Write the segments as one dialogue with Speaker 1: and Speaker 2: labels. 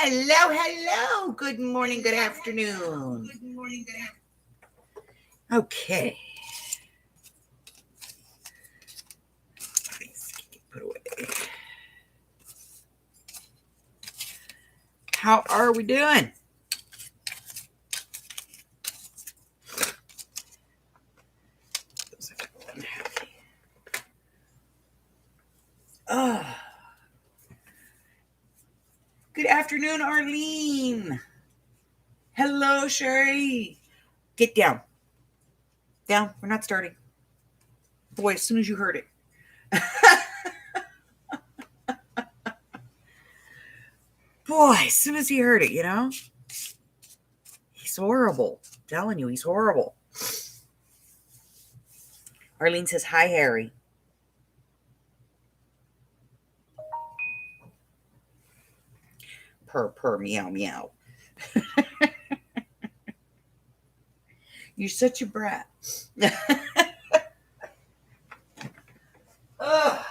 Speaker 1: Hello, hello. Good morning, good afternoon. Okay. Put away. How are we doing? Good afternoon, Arlene. Hello, Sherry. Get down. Down. We're not starting. Boy, as soon as you heard it. Boy, as soon as he heard it, he's horrible. I'm telling you, he's horrible. Arlene says, hi, Harry. Purr, meow, meow. You're such a brat. Ugh.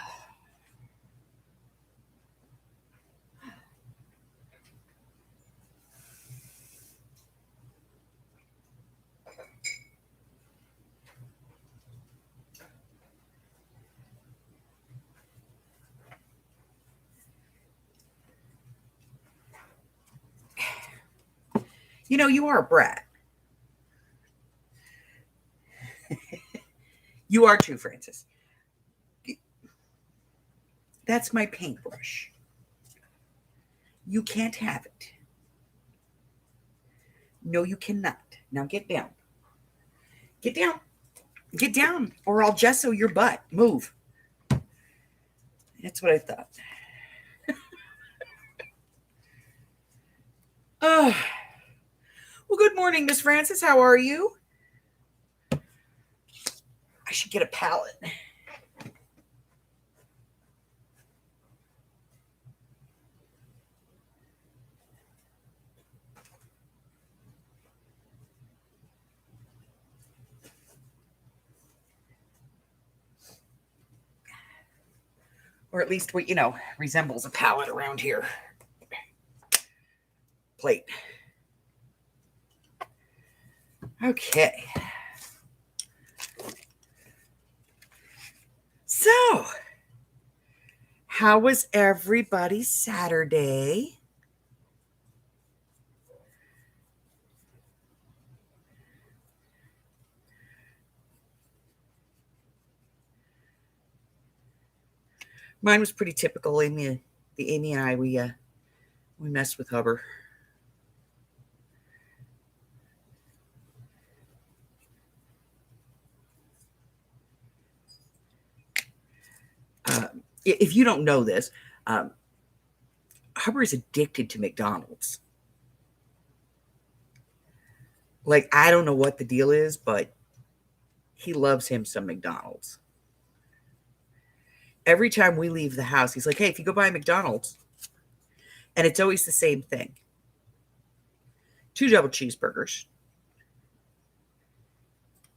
Speaker 1: You are a brat. You are too, Francis. That's my paintbrush. You can't have it. No, you cannot. Now get down. Get down. Get down, or I'll gesso your butt. Move. That's what I thought. Well, good morning, Miss Francis. How are you? I should get a palette. Or at least what, resembles a palette around here. Plate. Okay. So, how was everybody's Saturday? Mine was pretty typical. Amy and I, we messed with Hubbard. If you don't know this, Hubbard is addicted to McDonald's. Like, I don't know what the deal is, but he loves him some McDonald's. Every time we leave the house, he's like, hey, if you go by McDonald's, and it's always the same thing. 2 double cheeseburgers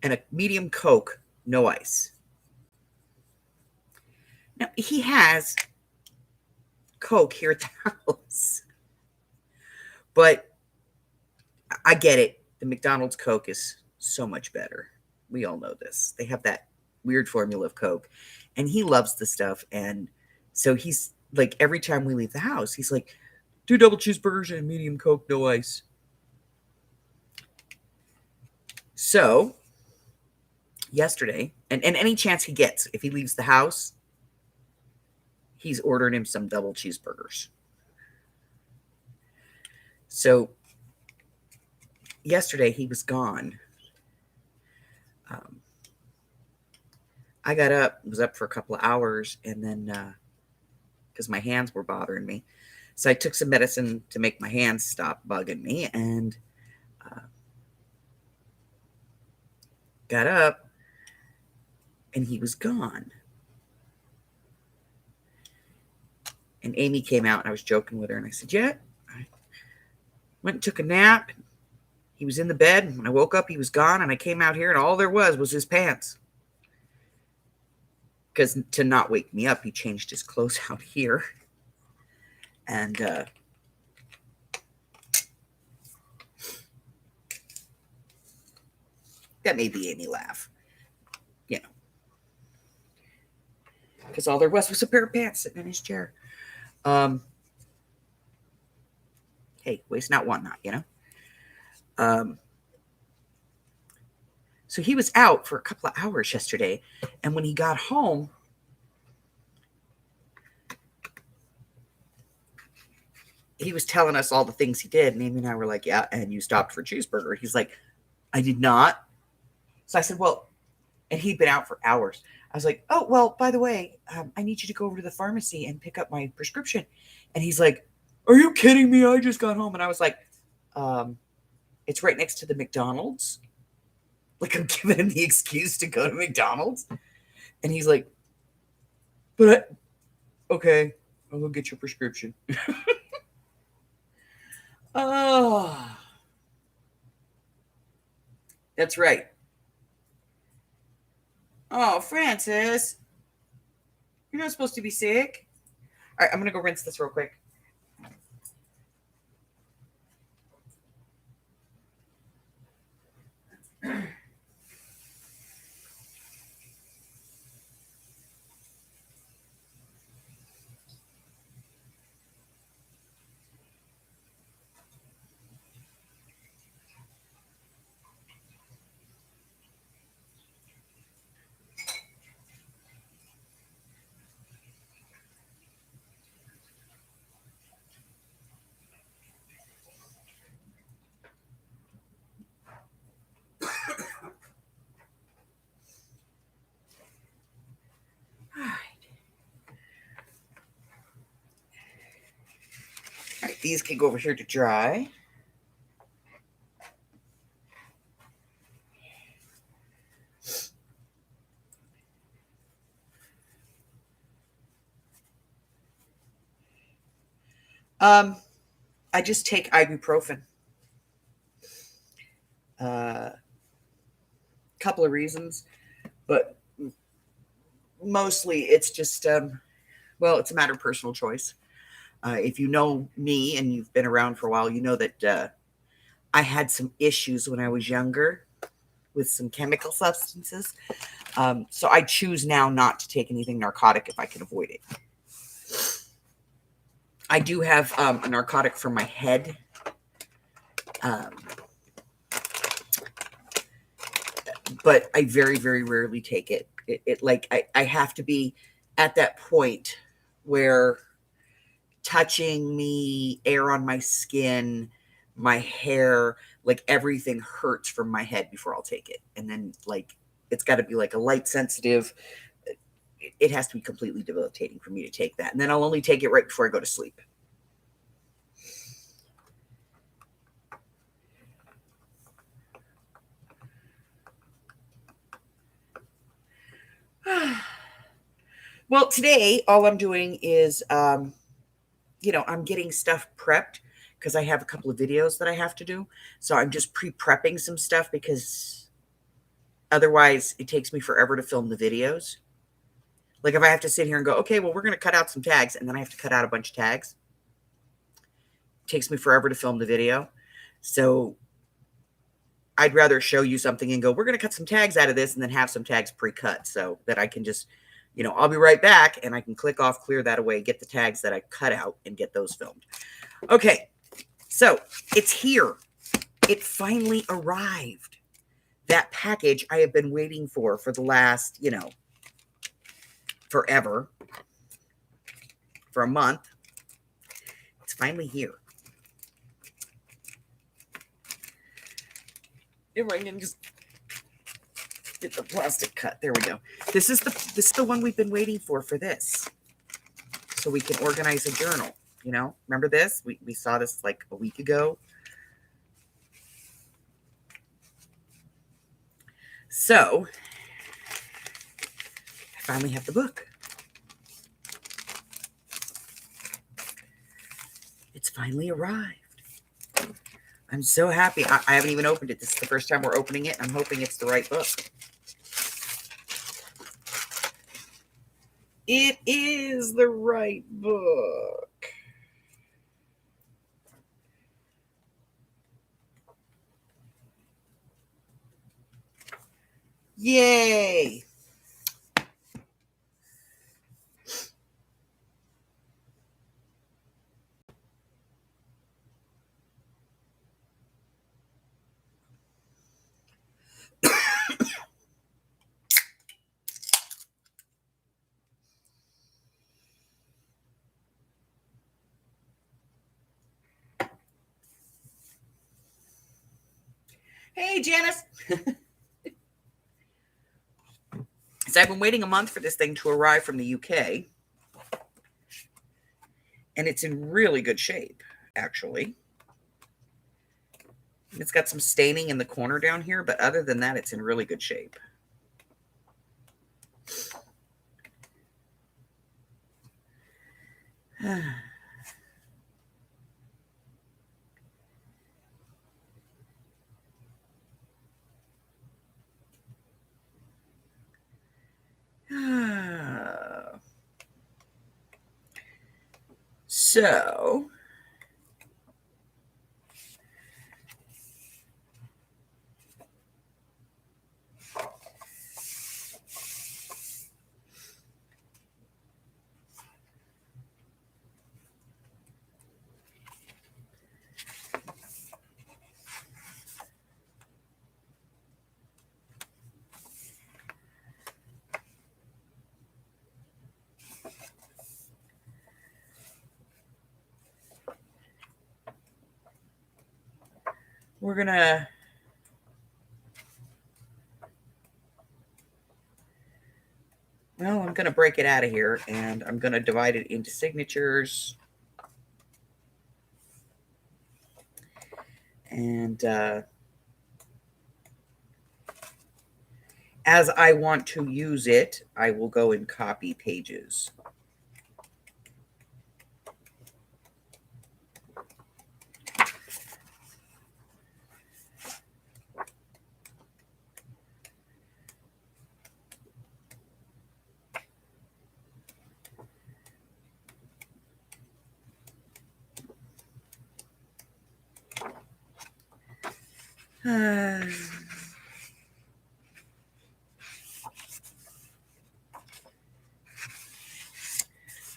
Speaker 1: and a medium Coke, no ice. Now, he has Coke here at the house. But I get it. The McDonald's Coke is so much better. We all know this. They have that weird formula of Coke. And he loves the stuff. And so he's like, every time we leave the house, he's like, 2 double cheeseburgers and a medium Coke, no ice. So yesterday, and any chance he gets, if he leaves the house, he's ordering him some double cheeseburgers. So yesterday he was gone. I got up, was up for a couple of hours, and then because my hands were bothering me, so I took some medicine to make my hands stop bugging me, and got up, and he was gone. And Amy came out, and I was joking with her, and I said, yeah, I went and took a nap. He was in the bed, and when I woke up, he was gone, and I came out here, and all there was his pants. Because to not wake me up, he changed his clothes out here. And That made the Amy laugh. You know. Because all there was a pair of pants sitting in his chair. Hey, waste not, want not, you know? So he was out for a couple of hours yesterday. And when he got home, he was telling us all the things he did. And Amy and I were like, yeah, and you stopped for cheeseburger. He's like, I did not. So I said, well, and he'd been out for hours. I was like, oh, well, by the way, I need you to go over to the pharmacy and pick up my prescription. And he's like, are you kidding me? I just got home. And I was like, it's right next to the McDonald's. Like, I'm giving him the excuse to go to McDonald's. And he's like, okay, I'll go get your prescription. Oh, that's right. Oh, Francis, you're not supposed to be sick. All right, I'm going to go rinse this real quick. All right, these can go over here to dry. I just take ibuprofen. Couple of reasons, but mostly it's just, well, it's a matter of personal choice. If you know me and you've been around for a while, you know that I had some issues when I was younger with some chemical substances. So I choose now not to take anything narcotic if I can avoid it. I do have a narcotic for my head. But I very, very rarely take it. I have to be at that point where touching me, air on my skin, my hair, like everything hurts from my head before I'll take it. And then like, it's got to be like a light sensitive. It has to be completely debilitating for me to take that. And then I'll only take it right before I go to sleep. Well, today, all I'm doing is, I'm getting stuff prepped because I have a couple of videos that I have to do. So I'm just pre-prepping some stuff because otherwise it takes me forever to film the videos. Like if I have to sit here and go, okay, well, we're going to cut out some tags, and then I have to cut out a bunch of tags. It takes me forever to film the video. So I'd rather show you something and go, we're going to cut some tags out of this and then have some tags pre-cut so that I can just, I'll be right back and I can click off, clear that away, get the tags that I cut out and get those filmed. Okay, so it's here. It finally arrived. That package I have been waiting for the last, forever, for a month. It's finally here. If I can just get the plastic cut. There we go. This is the one we've been waiting for this. So we can organize a journal. Remember this? We saw this like a week ago. So I finally have the book. It's finally arrived. I'm so happy. I haven't even opened it. This is the first time we're opening it. I'm hoping it's the right book. It is the right book. Yay! Hey, Janice. So I've been waiting a month for this thing to arrive from the UK. And it's in really good shape, actually. It's got some staining in the corner down here, but other than that, it's in really good shape. So we're gonna I'm gonna break it out of here and I'm gonna divide it into signatures. And as I want to use it, I will go and copy pages.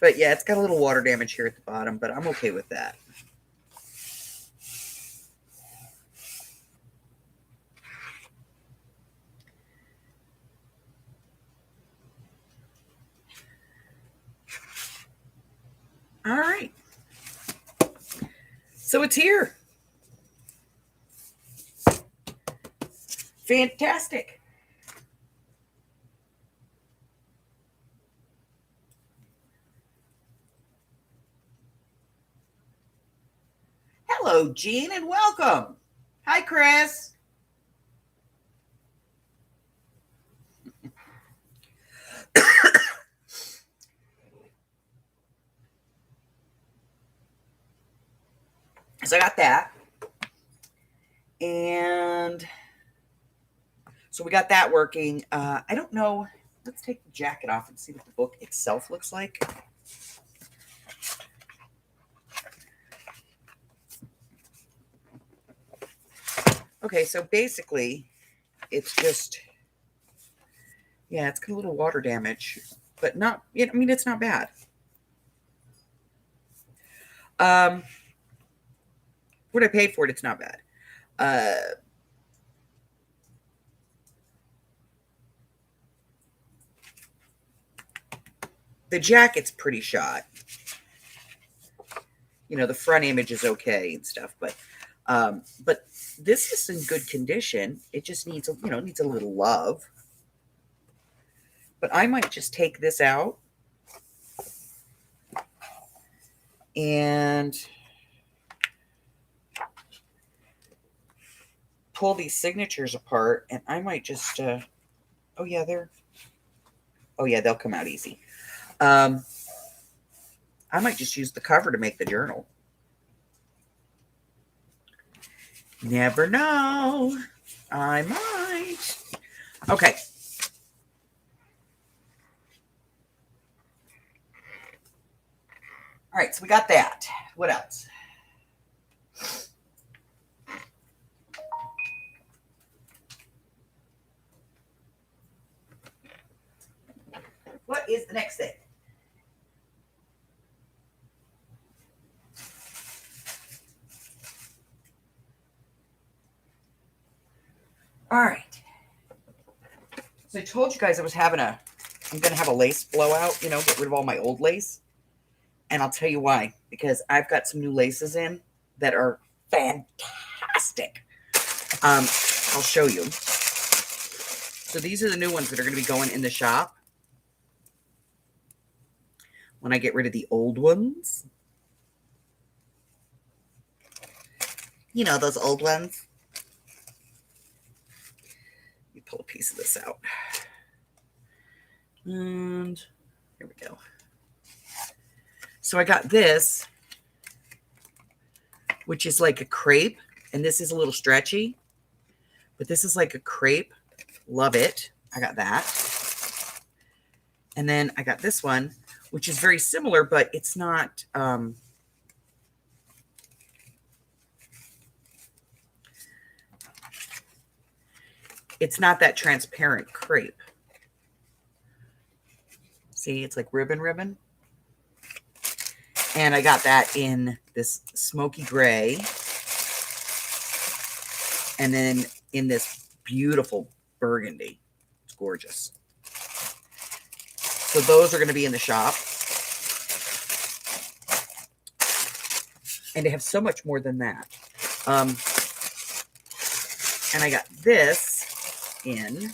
Speaker 1: But yeah, it's got a little water damage here at the bottom, but I'm okay with that. All right. So it's here. Fantastic. Hello, Jean, and welcome. Hi, Chris. So I got that. And so we got that working. I don't know. Let's take the jacket off and see what the book itself looks like. Okay, so basically, it's just, yeah, it's got a little water damage, but not, I mean, it's not bad. What I paid for it, it's not bad. The jacket's pretty shot. The front image is okay and stuff, but this is in good condition. It just needs needs a little love. But I might just take this out and pull these signatures apart, and I might just oh yeah, they'll come out easy. I might just use the cover to make the journal. Never know. I might. Okay. All right, so we got that. What else? the next thing. All right. So I told you guys I'm going to have a lace blowout, get rid of all my old lace. And I'll tell you why. Because I've got some new laces in that are fantastic. I'll show you. So these are the new ones that are going to be going in the shop when I get rid of the old ones. You know, those old ones. Let me pull a piece of this out. And here we go. So I got this, which is like a crepe. And this is a little stretchy. But this is like a crepe. Love it. I got that. And then I got this one, which is very similar, but it's not... it's not that transparent crepe. See, it's like ribbon. And I got that in this smoky gray. And then in this beautiful burgundy. It's gorgeous. So those are going to be in the shop. And they have so much more than that. And I got this in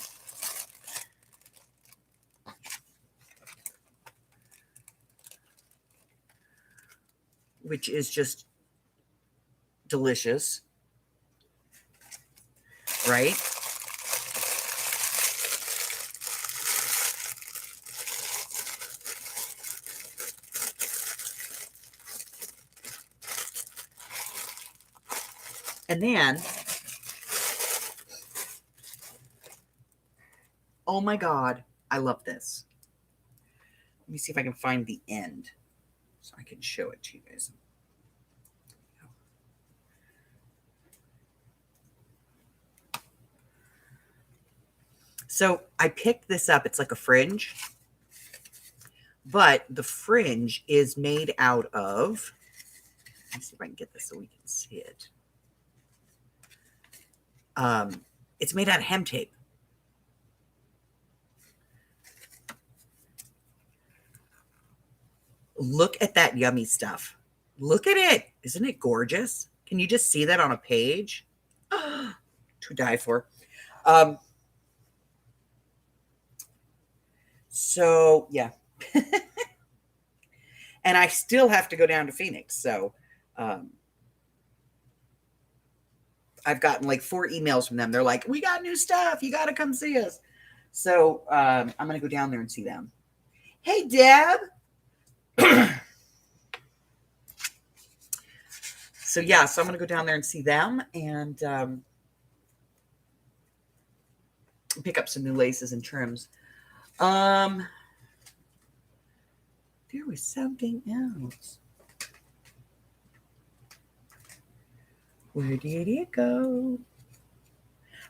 Speaker 1: which is just delicious, right? And then, oh my God, I love this. Let me see if I can find the end so I can show it to you guys. So I picked this up. It's like a fringe, but the fringe is made out of, let me see if I can get this so we can see it. It's made out of hem tape. Look at that yummy stuff. Look at it. Isn't it gorgeous? Can you just see that on a page? Oh, to die for. So, yeah. And I still have to go down to Phoenix. So, I've gotten like 4 emails from them. They're like, we got new stuff. You got to come see us. So, I'm going to go down there and see them. Hey, Deb. So, yeah. So, I'm going to go down there and see them and pick up some new laces and trims. There was something else. Where did it go?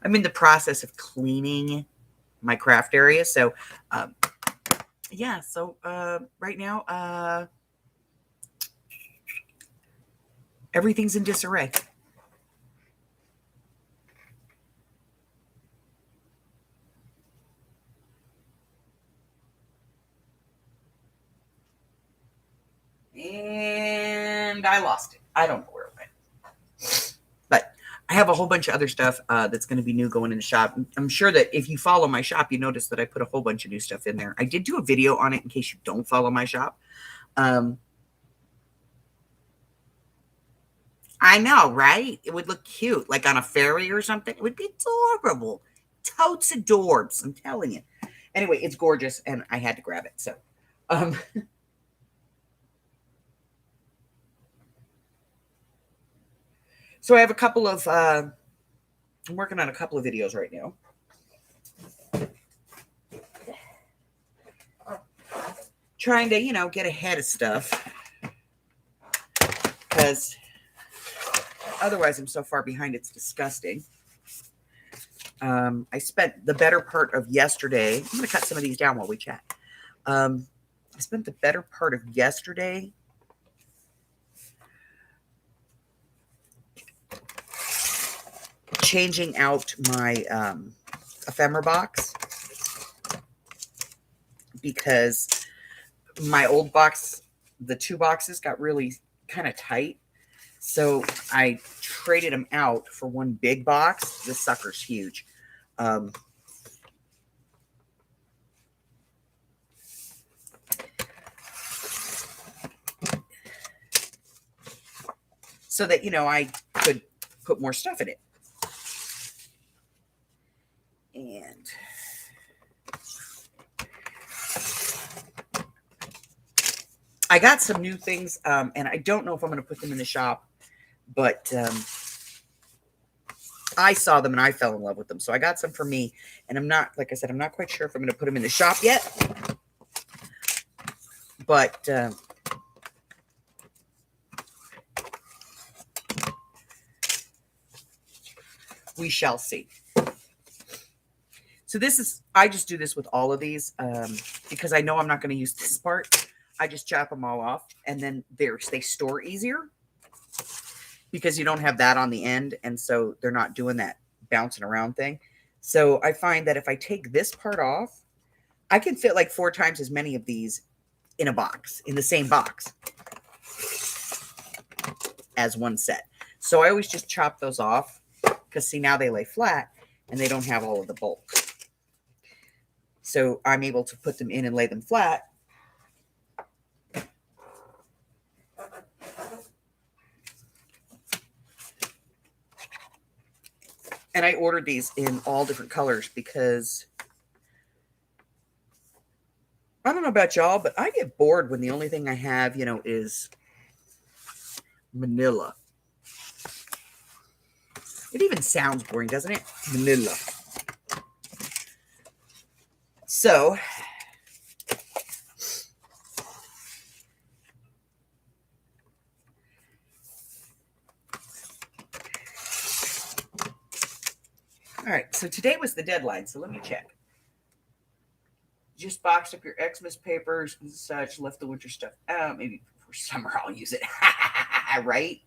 Speaker 1: I'm in the process of cleaning my craft area. So, yeah. So, right now, everything's in disarray. And I lost it. I don't know where it went. But I have a whole bunch of other stuff that's going to be new going in the shop. I'm sure that if you follow my shop, you notice that I put a whole bunch of new stuff in there. I did do a video on it in case you don't follow my shop. I know, right? It would look cute, like on a ferry or something. It would be adorable. Totes adorbs, I'm telling you. Anyway, it's gorgeous, and I had to grab it. So, so I have a couple of, I'm working on a couple of videos right now. Trying to, get ahead of stuff. Because otherwise I'm so far behind, it's disgusting. I spent the better part of yesterday. I'm going to cut some of these down while we chat. I spent the better part of yesterday changing out my ephemera box, because my old box, the two boxes, got really kind of tight. So I traded them out for one big box. This sucker's huge. So that, I could put more stuff in it. And I got some new things, and I don't know if I'm going to put them in the shop, but I saw them and I fell in love with them. So I got some for me, and I'm not, like I said, I'm not quite sure if I'm going to put them in the shop yet, but we shall see. So this is, I just do this with all of these because I know I'm not going to use this part. I just chop them all off, and then they store easier because you don't have that on the end, and so they're not doing that bouncing around thing. So I find that if I take this part off, I can fit like 4 times as many of these in a box, in the same box as one set. So I always just chop those off because, see, now they lay flat and they don't have all of the bulk. So I'm able to put them in and lay them flat. And I ordered these in all different colors because I don't know about y'all, but I get bored when the only thing I have, is manila. It even sounds boring, doesn't it? Manila. So all right, so today was the deadline, so let me check. Just boxed up your Xmas papers and such, left the winter stuff out. Maybe for summer I'll use it. Right?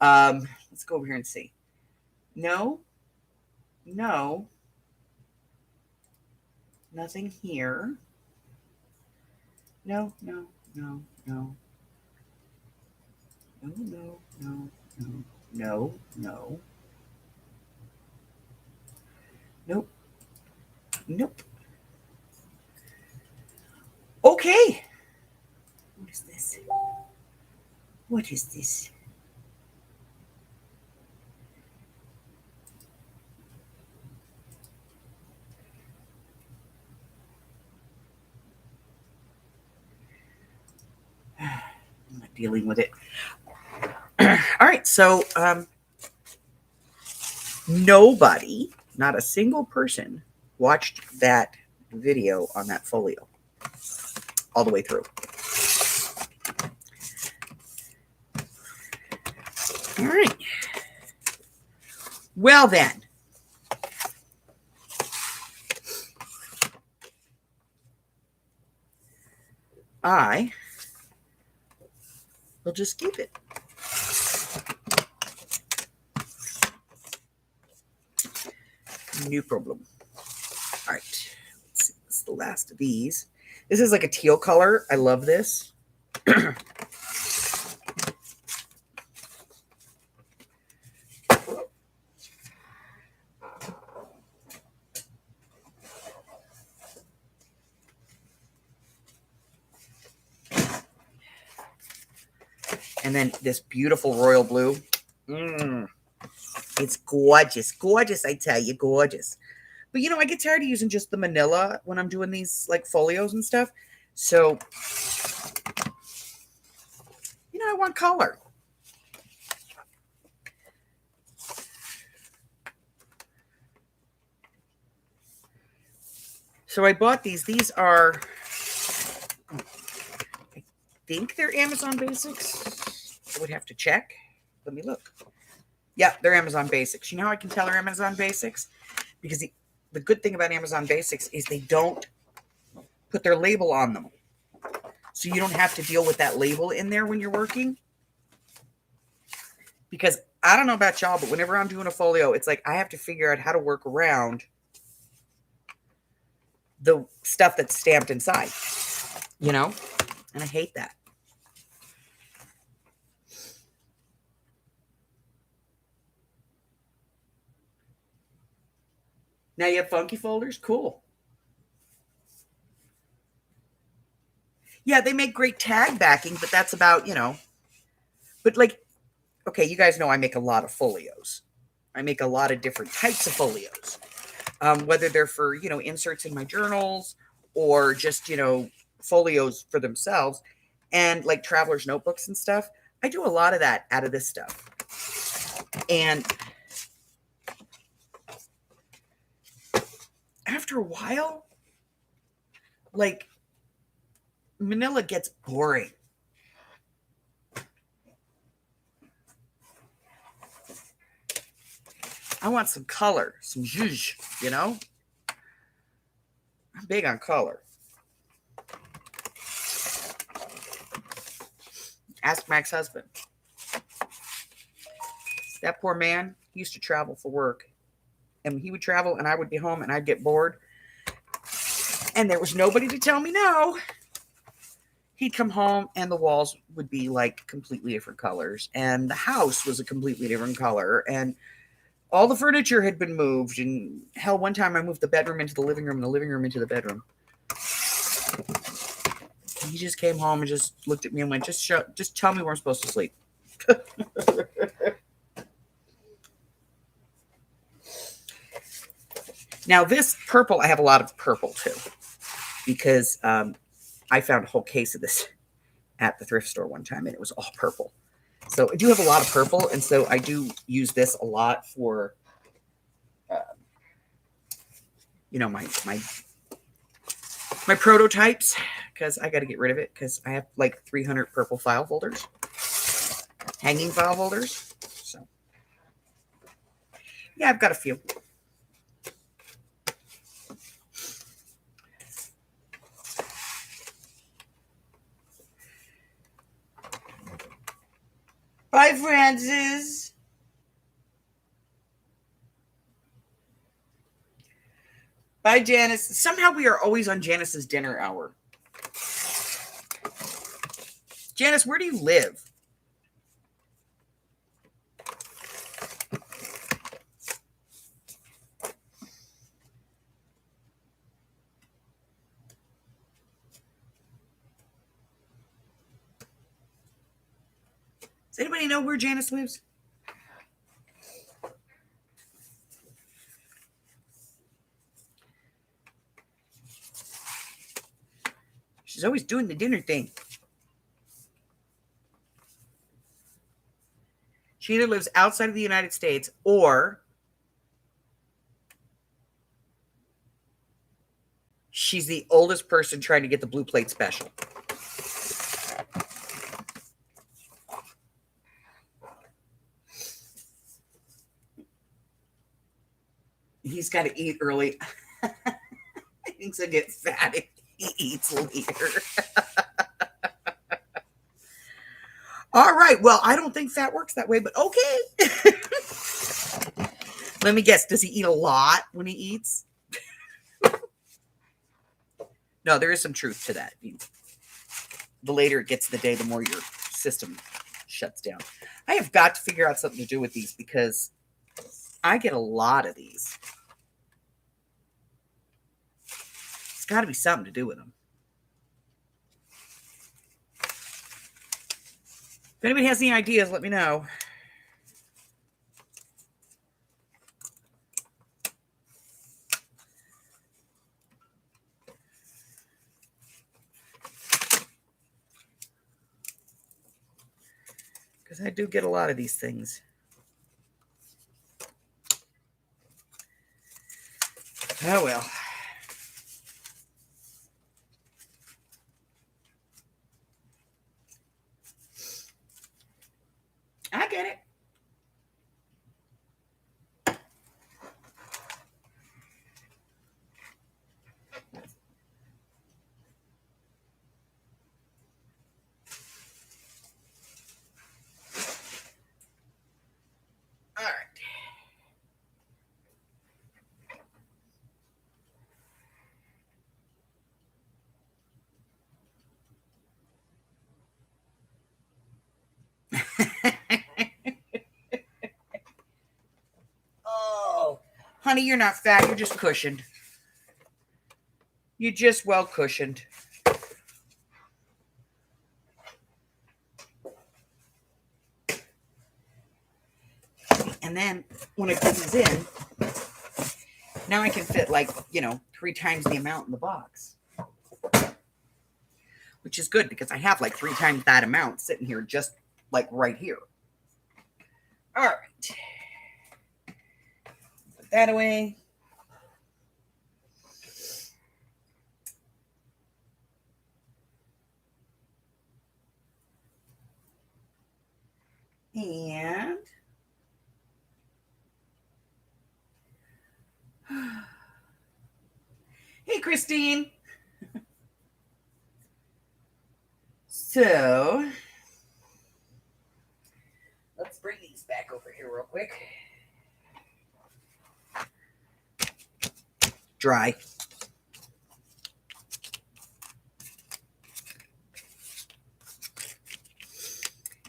Speaker 1: Let's go over here and see. No. Nothing here. No. Nope. Okay. What is this? I'm not dealing with it. All right, so nobody, not a single person, watched that video on that folio all the way through. All right. Well then, I will just keep it. No problem. All right. Let's see. This is the last of these. This is like a teal color. I love this. And then this beautiful royal blue. It's gorgeous. Gorgeous, I tell you. Gorgeous. But, I get tired of using just the manila when I'm doing these, like, folios and stuff. So, I want color. So I bought these. These are, I think they're Amazon Basics. I would have to check. Let me look. Yeah, they're Amazon Basics. You know how I can tell they're Amazon Basics? Because the good thing about Amazon Basics is they don't put their label on them. so you don't have to deal with that label in there when you're working. Because I don't know about y'all, but whenever I'm doing a folio, it's like I have to figure out how to work around the stuff that's stamped inside, you know? And I hate that. Now you have funky folders? Cool. Yeah, they make great tag backing, but that's about, you know. But like, okay, you guys know I make a lot of folios. I make a lot of different types of folios. Whether they're for, you know, inserts in my journals or just, you know, folios for themselves and like traveler's notebooks and stuff. I do a lot of that out of this stuff. And after a while, like, manila gets boring. I want some color, some zhuzh, you know? I'm big on color. Ask my ex-husband. That poor man used to travel for work. And he would travel and I would be home and I'd get bored. And there was nobody to tell me no. He'd come home and the walls would be like completely different colors. And the house was a completely different color. And all the furniture had been moved. And hell, one time I moved the bedroom into the living room and the living room into the bedroom. And he just came home and just looked at me and went, just tell me where I'm supposed to sleep. Now this purple, I have a lot of purple too, because I found a whole case of this at the thrift store one time and it was all purple. So I do have a lot of purple. And so I do use this a lot for, you know, my prototypes, because I got to get rid of it because I have like 300 purple file folders, hanging file folders. So yeah, I've got a few. Bye, Francis. Bye, Janice. Somehow we are always on Janice's dinner hour. Janice, where do you live? Does anybody know where Janice lives? She's always doing the dinner thing. She either lives outside of the United States or she's the oldest person trying to get the blue plate special. He's got to eat early. He thinks I get fat if he eats later. All right. Well, I don't think fat works that way, but okay. Let me guess. Does he eat a lot when he eats? No, there is some truth to that. The later it gets in the day, the more your system shuts down. I have got to figure out something to do with these because I get a lot of these. It's got to be something to do with them. If anybody has any ideas, let me know. Because I do get a lot of these things. Oh, well. I get it. Honey, you're not fat. You're just cushioned. You're just well cushioned. And then when I put these in, now I can fit like, 3 times the amount in the box. Which is good because I have like 3 times that amount sitting here, just like right here. All right. Put that away. And hey, Christine. So let's bring these back over here real quick. Dry.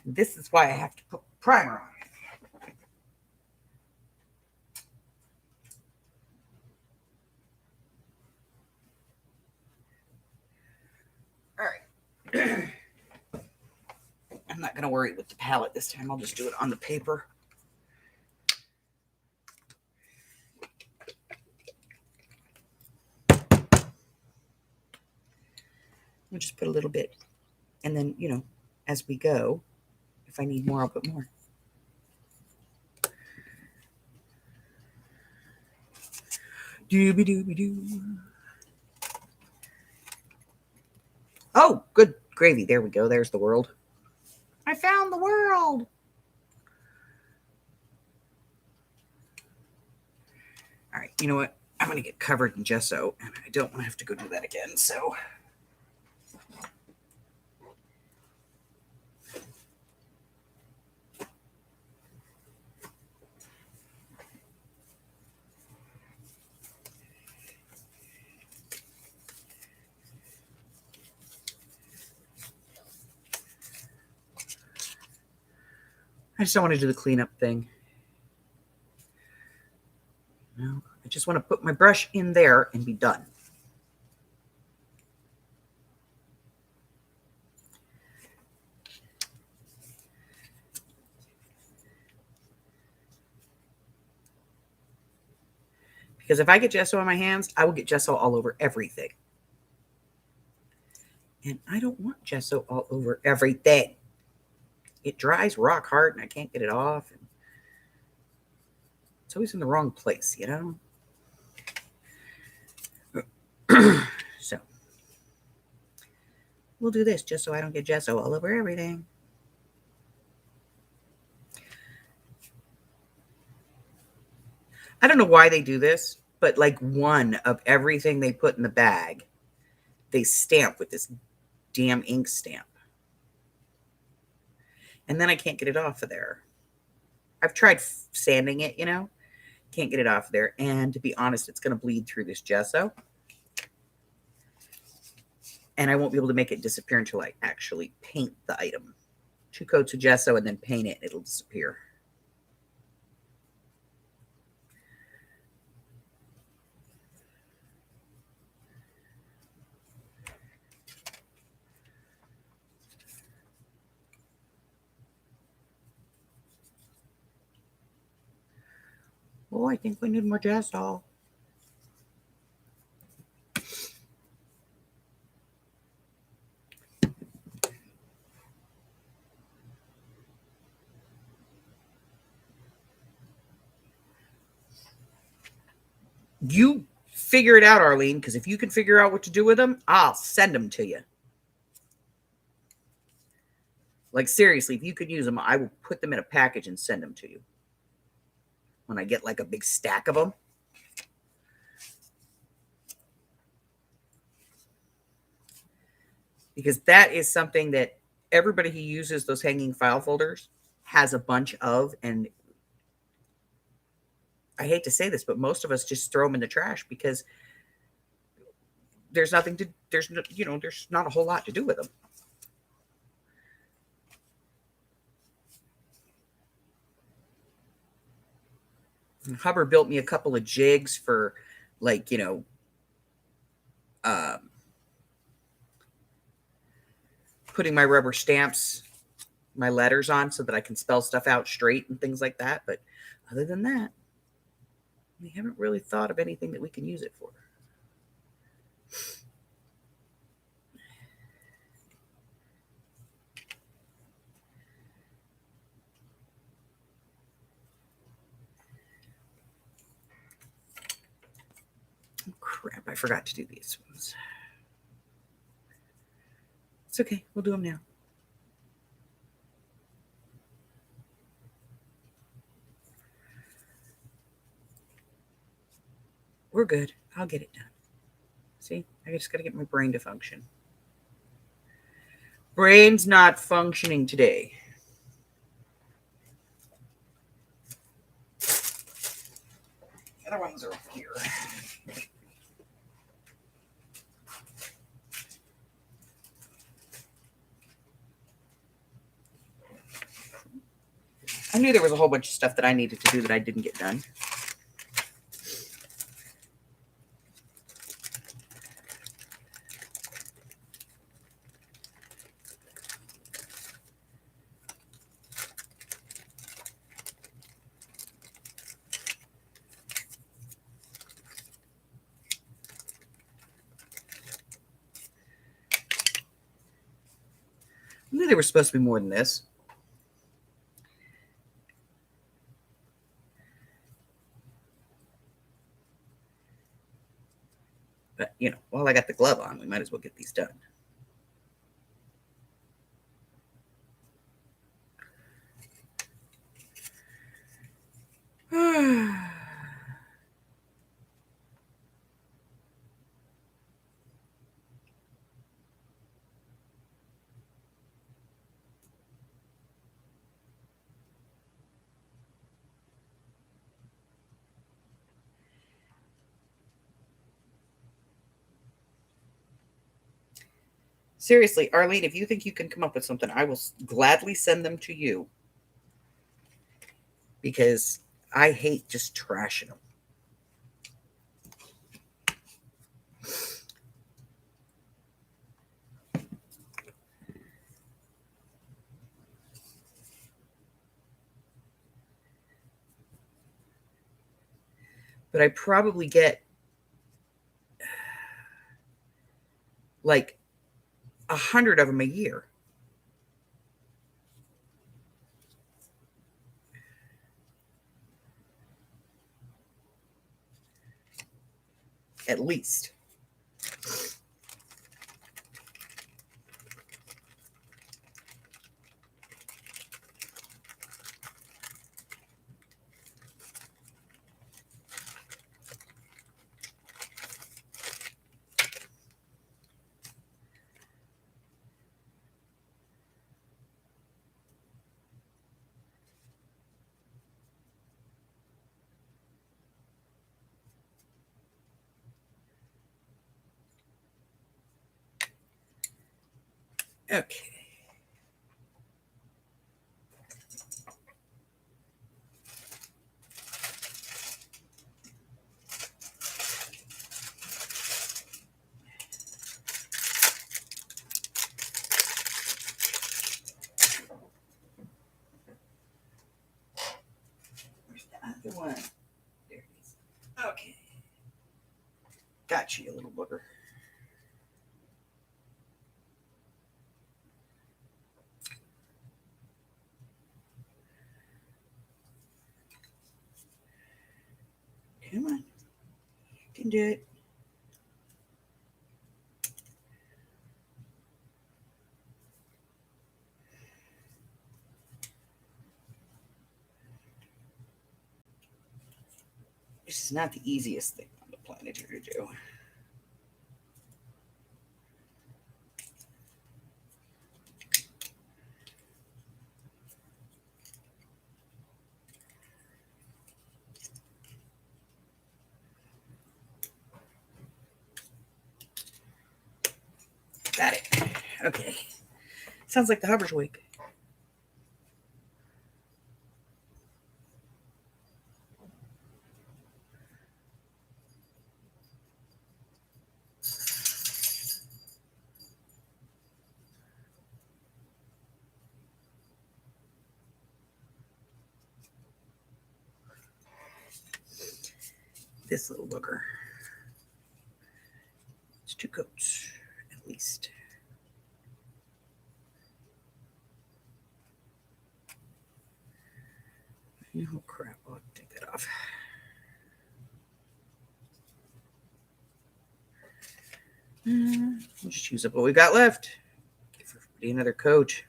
Speaker 1: This is why I have to put primer on it. All right. I'm not going to worry with the palette this time. I'll just do it on the paper. We'll just put a little bit. And then, as we go, if I need more, I'll put more. Dooby-dooby-doo. Oh, good gravy. There we go. There's the world. I found the world. All right. You know what? I'm going to get covered in gesso, and I don't want to have to go do that again. So I just don't want to do the cleanup thing. No, I just want to put my brush in there and be done. Because if I get gesso on my hands, I will get gesso all over everything. And I don't want gesso all over everything. It dries rock hard and I can't get it off. And it's always in the wrong place, So we'll do this just so I don't get gesso all over everything. I don't know why they do this, but like one of everything they put in the bag, they stamp with this damn ink stamp. And then I can't get it off of there. I've tried sanding it, can't get it off there. And to be honest, it's going to bleed through this gesso. And I won't be able to make it disappear until I actually paint the item. 2 coats of gesso and then paint it, and it'll disappear. Oh, I think we need more gesso. You figure it out, Arlene, because if you can figure out what to do with them, I'll send them to you. Like, seriously, if you could use them, I will put them in a package and send them to you. When I get like a big stack of them. Because that is something that everybody who uses those hanging file folders has a bunch of. And I hate to say this, but most of us just throw them in the trash because there's nothing to, there's not a whole lot to do with them. Hubbard built me a couple of jigs for, like, putting my rubber stamps, my letters on so that I can spell stuff out straight and things like that. But other than that, we haven't really thought of anything that we can use it for. Oh, crap, I forgot to do these ones. It's okay, we'll do them now. We're good. I'll get it done. See, I just got to get my brain to function. Brain's not functioning today. The other ones are up here. I knew there was a whole bunch of stuff that I needed to do that I didn't get done. I knew there was supposed to be more than this. But, while I got the glove on, we might as well get these done. Seriously, Arlene, if you think you can come up with something, I will gladly send them to you. Because I hate just trashing them. But I probably get like 100 of them a year. At least. Okay. Where's the other one? There it is. Okay. Got you, little booger. Come on. You can do it. This is not the easiest thing on the planet here to do. Got it. Okay. Sounds like the Hubbard's week. this little booger. It's 2 coats at least. Oh crap, I'll take that off. We'll just use up what we got left. Give everybody another coat.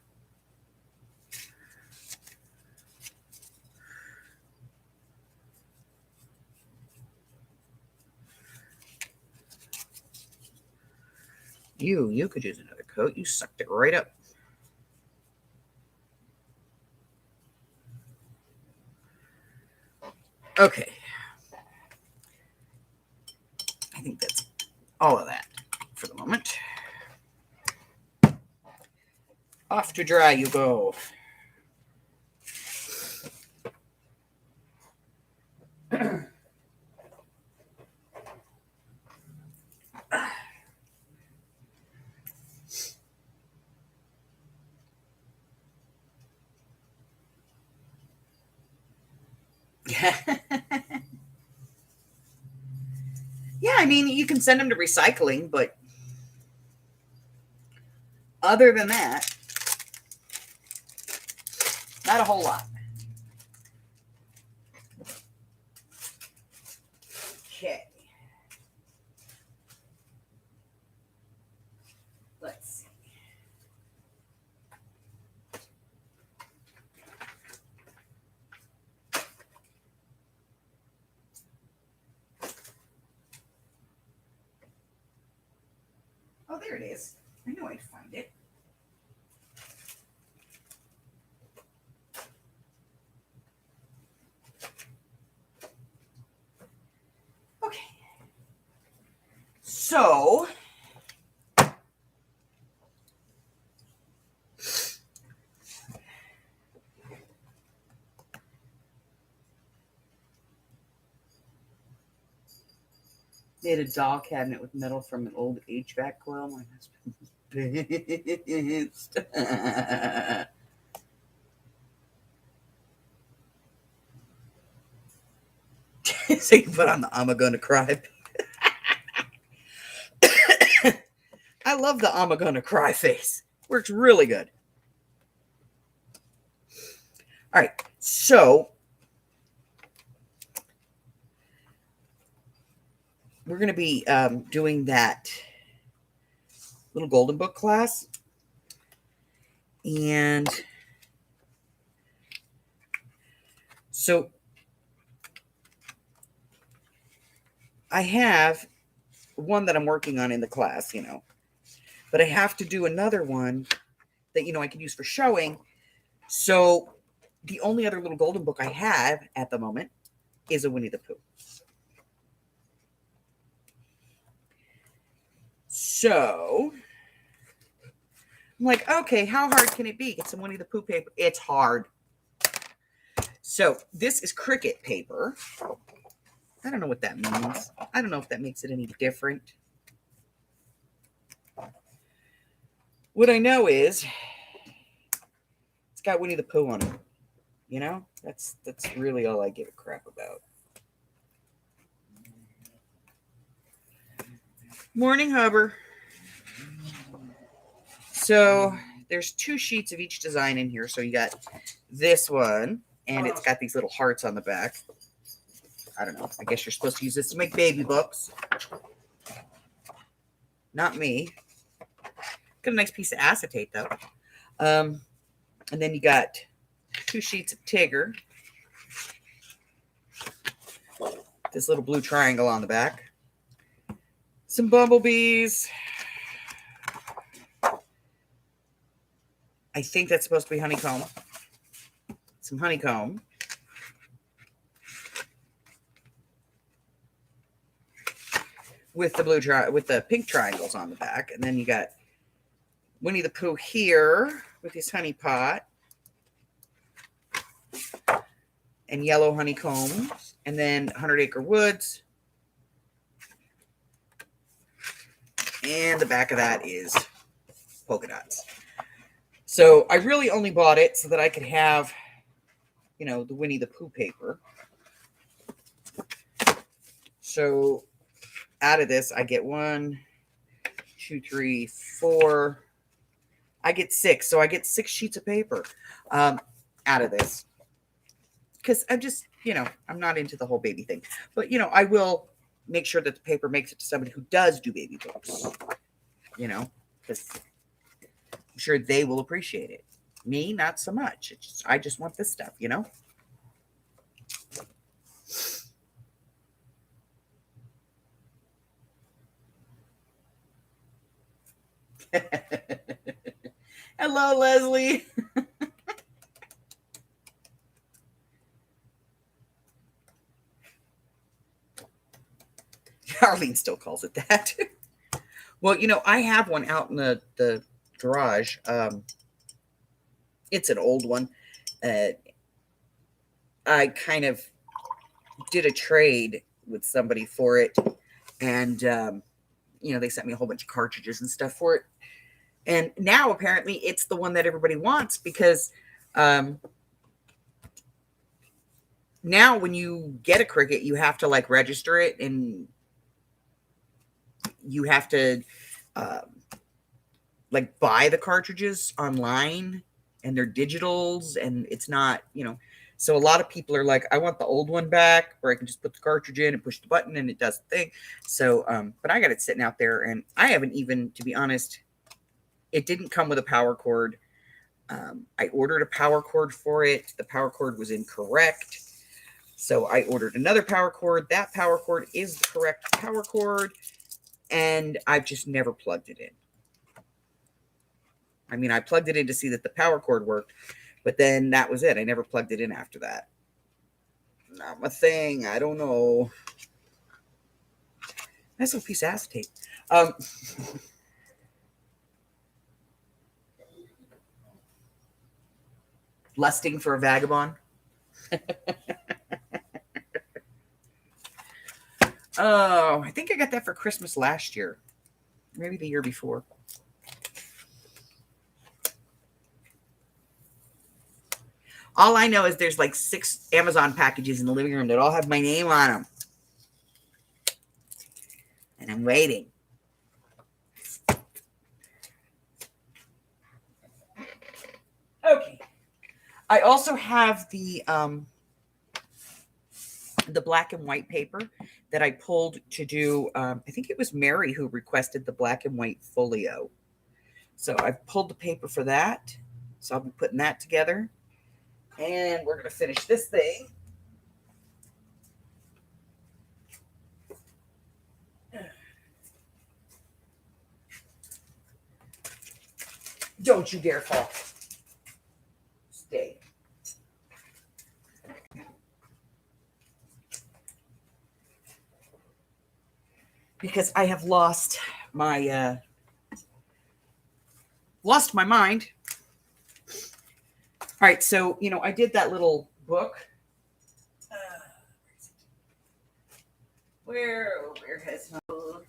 Speaker 1: You could use another coat. You sucked it right up. Okay. I think that's all of that for the moment. Off to dry you go. Yeah, I mean, you can send them to recycling, but other than that, not a whole lot. Okay. Let's see. Oh, there it is. I knew I'd find it. Okay. So, made a doll cabinet with metal from an old HVAC coil. My husband was pissed. So you put on the I'm gonna cry. I love the I'm gonna cry face. Works really good. All right, so we're going to be doing that little golden book class. And so I have one that I'm working on in the class, but I have to do another one that, I can use for showing. So the only other little golden book I have at the moment is a Winnie the Pooh. So I'm like, okay, how hard can it be? Get some Winnie the Pooh paper. It's hard. So this is Cricut paper. I don't know what that means. I don't know if that makes it any different. What I know is it's got Winnie the Pooh on it. That's really all I give a crap about. Morning, Hubber. So there's 2 sheets of each design in here. So you got this one, and it's got these little hearts on the back. I don't know. I guess you're supposed to use this to make baby books. Not me. Got a nice piece of acetate, though. And then you got 2 sheets of Tigger. This little blue triangle on the back. Some bumblebees. I think that's supposed to be honeycomb. Some honeycomb. With the pink triangles on the back. And then you got Winnie the Pooh here with his honey pot. And yellow honeycomb. And then 100 Acre Woods. And the back of that is polka dots. So I really only bought it so that I could have, the Winnie the Pooh paper. So out of this, I get 1, 2, 3, 4. I get 6. So I get 6 sheets of paper out of this. Because I'm just, I'm not into the whole baby thing. But, I will make sure that the paper makes it to somebody who does do baby books. Because I'm sure they will appreciate it. Me, not so much. I just want this stuff, Hello, Leslie. Arlene still calls it that. Well, I have one out in the garage. It's an old one. I kind of did a trade with somebody for it. And, they sent me a whole bunch of cartridges and stuff for it. And now apparently it's the one that everybody wants because now when you get a Cricut, you have to like register it and you have to like buy the cartridges online and they're digitals and it's not, so a lot of people are like, I want the old one back where I can just put the cartridge in and push the button and it does the thing. So, but I got it sitting out there and I haven't even, to be honest, it didn't come with a power cord. I ordered a power cord for it. The power cord was incorrect. So I ordered another power cord. That power cord is the correct power cord. And I've just never plugged it in. I mean, I plugged it in to see that the power cord worked, but then that was it. I never plugged it in after that. Not my thing. I don't know. Nice little piece of acetate. Lusting for a vagabond. Oh, I think I got that for Christmas last year. Maybe the year before. All I know is there's like 6 Amazon packages in the living room that all have my name on them. And I'm waiting. Okay. I also have the black and white paper that I pulled to do. I think it was Mary who requested the black and white folio. So I pulled the paper for that. So I'll be putting that together. And we're going to finish this thing. Don't you dare fall. Stay. Because I have lost my mind. All right, so, I did that little book. Where has my book?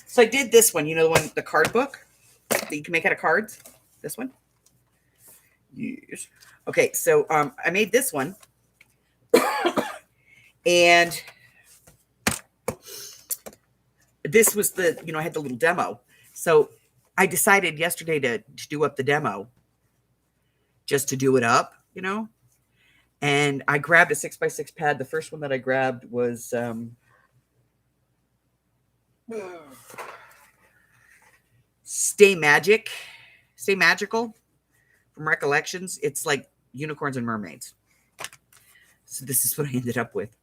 Speaker 1: So I did this one, the card book that you can make out of cards. This one. Yes. Okay, so I made this one. And this was I had the little demo. So I decided yesterday to do up the demo. Just to do it up, And I grabbed a 6x6 pad. The first one that I grabbed was Stay Magical from Recollections. It's like unicorns and mermaids. So this is what I ended up with.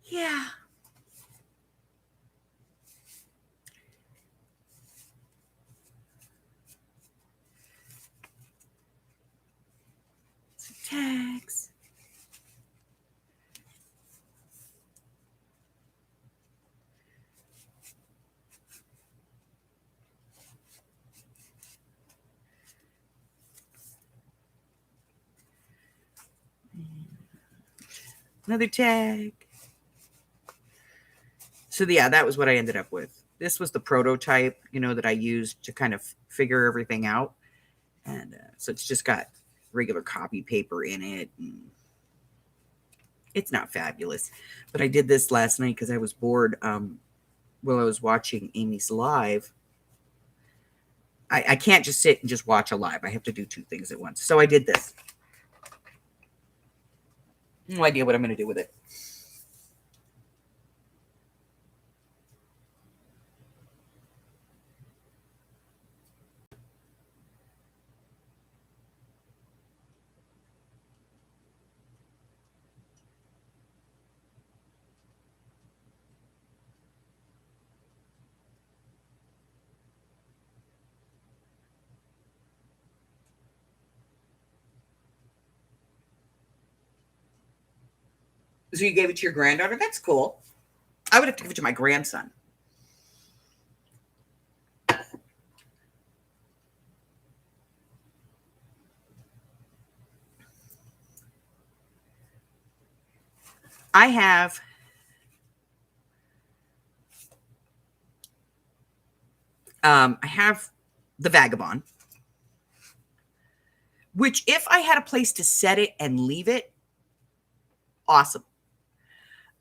Speaker 1: Yeah. Some tags. Another tag. So yeah, that was what I ended up with. This was the prototype, that I used to kind of figure everything out. And so it's just got regular copy paper in it. And It's not fabulous, but I did this last night because I was bored while I was watching Amy's live. I can't just sit and just watch a live. I have to do two things at once. So I did this. No idea what I'm going to do with it. So you gave it to your granddaughter? That's cool. I would have to give it to my grandson. I have the Vagabond, which if I had a place to set it and leave it, awesome.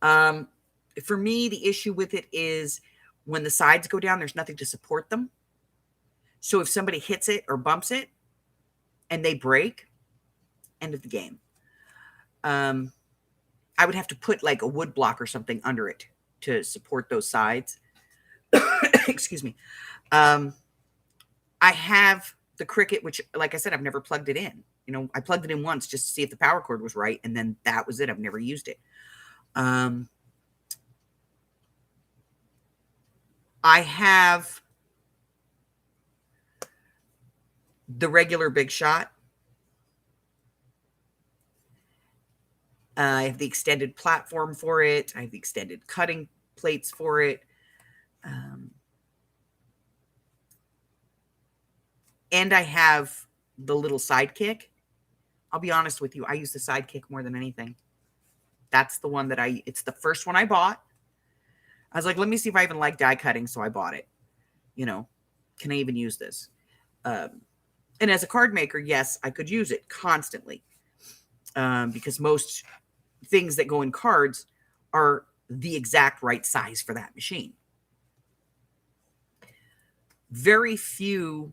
Speaker 1: For me, the issue with it is when the sides go down, there's nothing to support them. So if somebody hits it or bumps it and they break, end of the game. I would have to put like a wood block or something under it to support those sides. Excuse me. I have the Cricut, which, like I said, I've never plugged it in. You know, I plugged it in once just to see if the power cord was right, and then that was it. I've never used it. I have the regular Big Shot. I have the extended platform for it. I have the extended cutting plates for it. And I have the little Sidekick. I'll be honest with you. I use the Sidekick more than anything. That's the one that it's the first one I bought. I was like, let me see if I even like die cutting. So I bought it. You know, can I even use this? And as a card maker, yes, I could use it constantly. Because most things that go in cards are the exact right size for that machine. Very few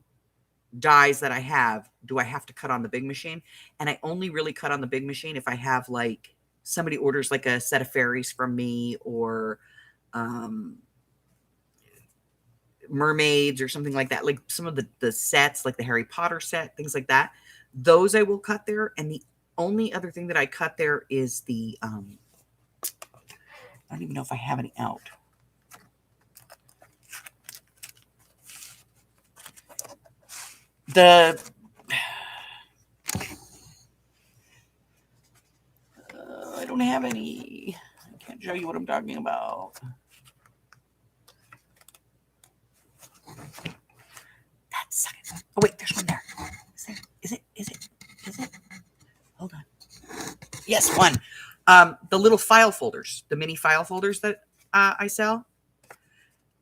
Speaker 1: dies that I have do I have to cut on the big machine, and I only really cut on the big machine if I have like somebody orders like a set of fairies from me, or mermaids or something like that, like some of the sets, like the Harry Potter set, things like that. Those I will cut there. And the only other thing that I cut there is the I don't even know if I have any out. I don't have any. I can't show you what I'm talking about. That's second. Oh wait, there's one there. Is it? Hold on. Yes, one. The little file folders, the mini file folders that I sell.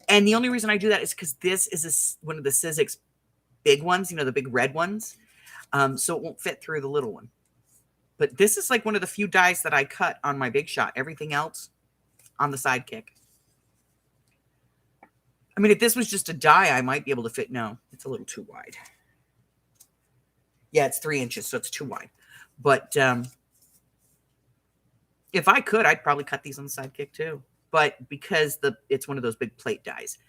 Speaker 1: And the only reason I do that is because this is one of the Sizzix big ones, you know, the big red ones. So it won't fit through the little one. But this is like one of the few dies that I cut on my Big Shot. Everything else on the Sidekick. I mean, if this was just a die, I might be able to fit. No, it's a little too wide. Yeah, it's 3 inches, so it's too wide. But if I could, I'd probably cut these on the Sidekick too. But because it's one of those big plate dies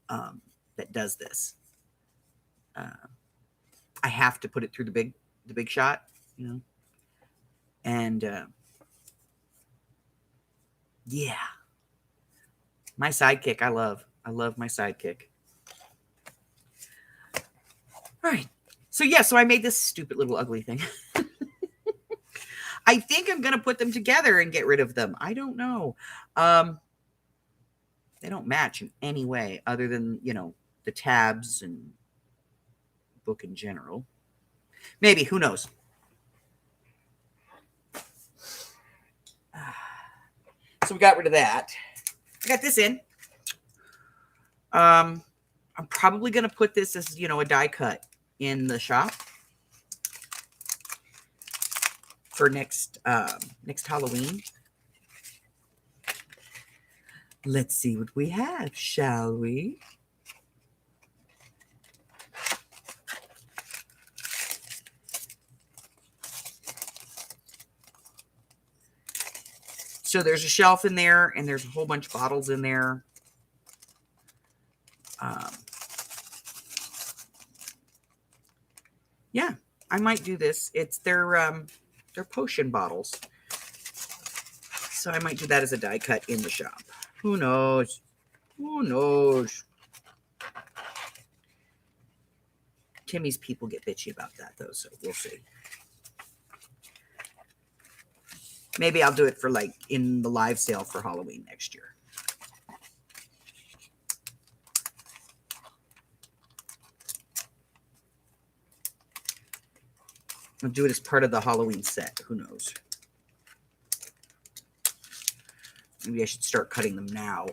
Speaker 1: that does this, I have to put it through the Big Shot, you know. And yeah, my Sidekick, I love my Sidekick. All right. So yeah, so I made this stupid little ugly thing. I think I'm going to put them together and get rid of them. I don't know. They don't match in any way other than, you know, the tabs and book in general. Maybe, who knows? So we got rid of that. I got this in. I'm probably going to put this as, you know, a die cut in the shop for next Halloween. Let's see what we have, shall we? So there's a shelf in there, and there's a whole bunch of bottles in there. Yeah, I might do this. It's their potion bottles. So I might do that as a die cut in the shop. Who knows? Who knows? Timmy's people get bitchy about that, though, so we'll see. Maybe I'll do it for, like, in the live sale for Halloween next year. I'll do it as part of the Halloween set. Who knows? Maybe I should start cutting them now.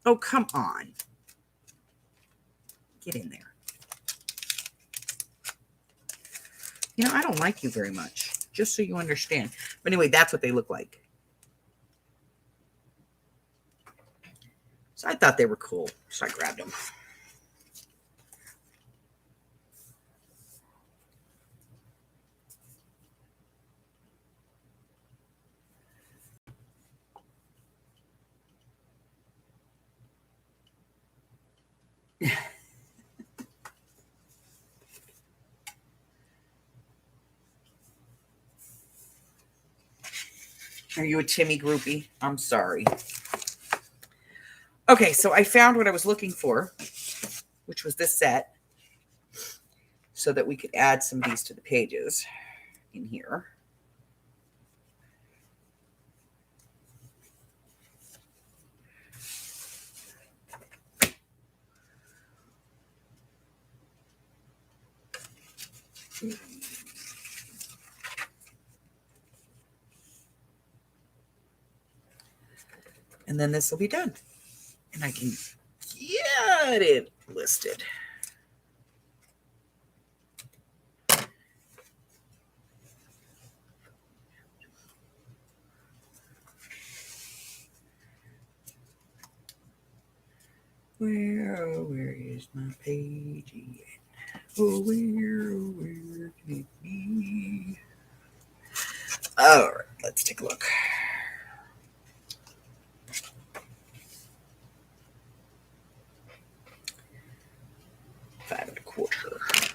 Speaker 1: Oh, come on. Get in there. You know, I don't like you very much, just so you understand. But anyway, that's what they look like. So I thought they were cool, so I grabbed them. Are you a Timmy groupie? I'm sorry. Okay, so I found what I was looking for, which was this set, so that we could add some of these to the pages in here. And then this will be done. And I can get it listed. Where is my page at? Oh, where can it be? All right, let's take a look. $5 1/4.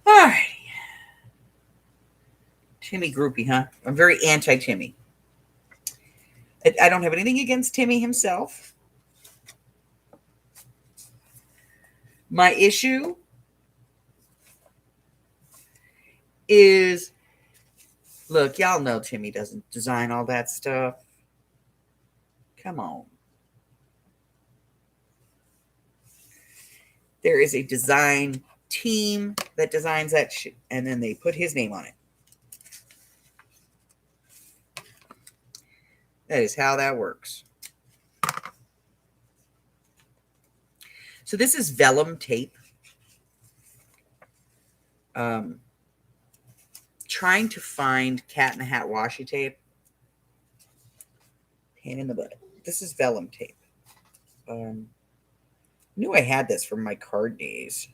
Speaker 1: All right. Timmy groupie, huh? I'm very anti-Timmy. I don't have anything against Timmy himself. My issue is, look, y'all know Timmy doesn't design all that stuff. Come on. There is a design team that designs that shit, and then they put his name on it. That is how that works. So this is Vellum Tape. Trying to find Cat in the Hat washi tape. Pain in the butt. This is Vellum Tape. Knew I had this from my card days.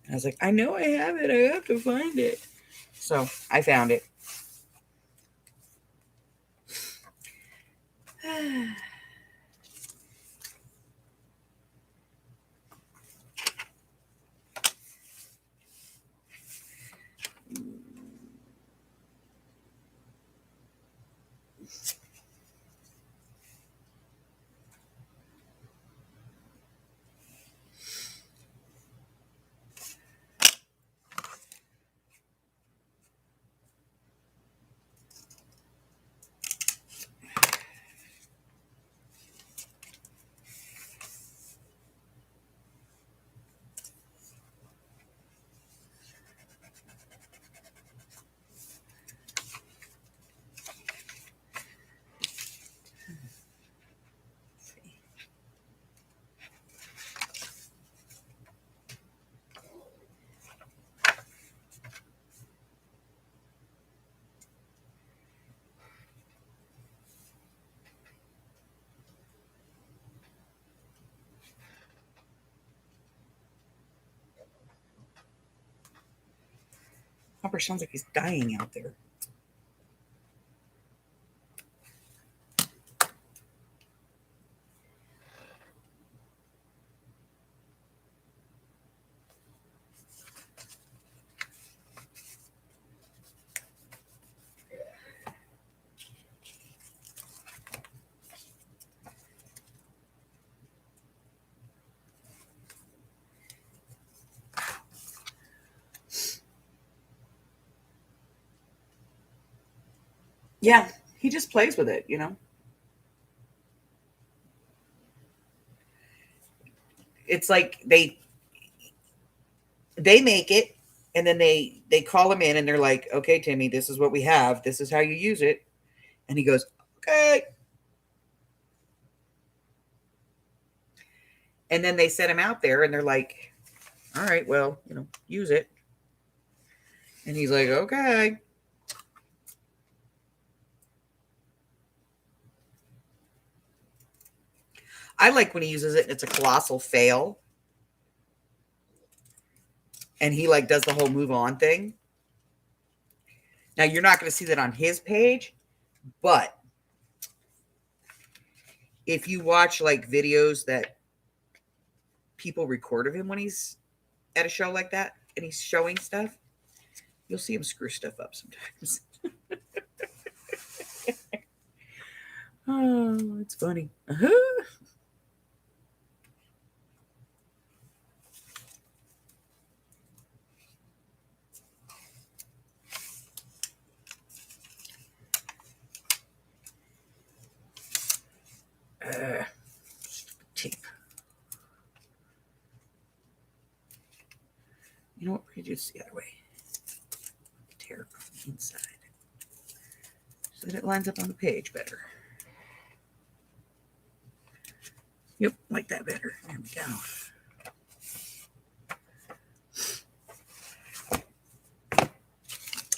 Speaker 1: And I was like, I know I have it. I have to find it. So I found it. Hopper sounds like he's dying out there. Yeah, he just plays with it, you know. It's like they make it, and then they call him in and they're like, okay, Timmy, this is what we have, this is how you use it. And he goes, okay. And then they set him out there and they're like, all right, well, you know, use it. And he's like, okay. I like when he uses it and it's a colossal fail. And he like does the whole move on thing. Now you're not going to see that on his page, but if you watch like videos that people record of him when he's at a show like that and he's showing stuff, you'll see him screw stuff up sometimes. Oh, it's funny. Tape. You know what? We do this the other way. Tear it from the inside so that it lines up on the page better. Yep, like that better. There we go.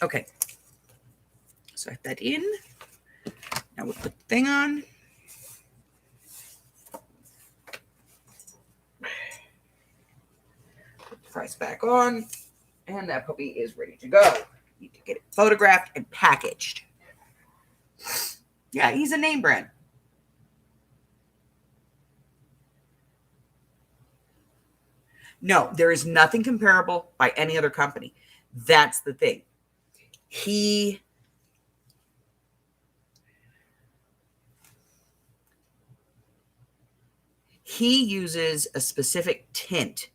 Speaker 1: Okay. So I have that in. Now we'll put the thing on. Put the price back on. And that puppy is ready to go. Need to get it photographed and packaged. Yeah, he's a name brand. No, there is nothing comparable by any other company. That's the thing. He uses a specific tint.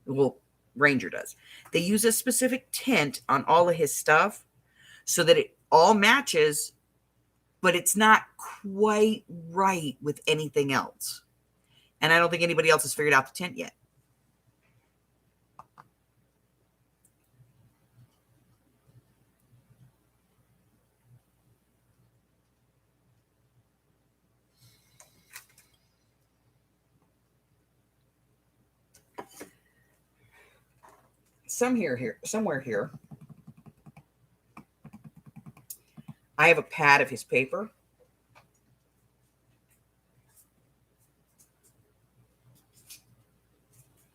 Speaker 1: Well, Ranger does. They use a specific tint on all of his stuff so that it all matches, but it's not quite right with anything else. And I don't think anybody else has figured out the tint yet. Somewhere here, I have a pad of his paper.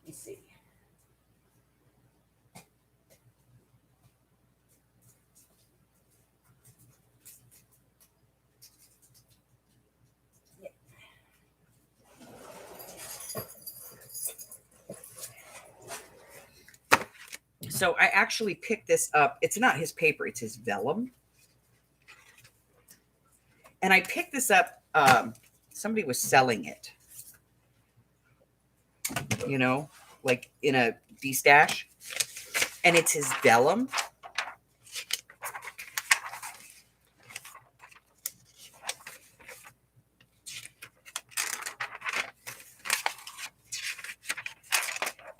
Speaker 1: Let me see. So I actually picked this up. It's not his paper, it's his vellum. And I picked this up. Somebody was selling it, you know, like in a D-stash. And it's his vellum.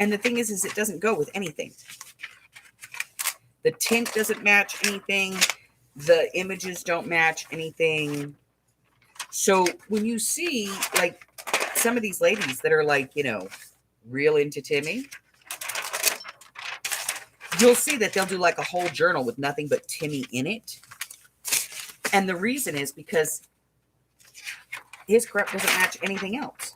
Speaker 1: And the thing is it doesn't go with anything. The tint doesn't match anything. The images don't match anything. So when you see like some of these ladies that are like, you know, real into Timmy, you'll see that they'll do like a whole journal with nothing but Timmy in it. And the reason is because his crap doesn't match anything else.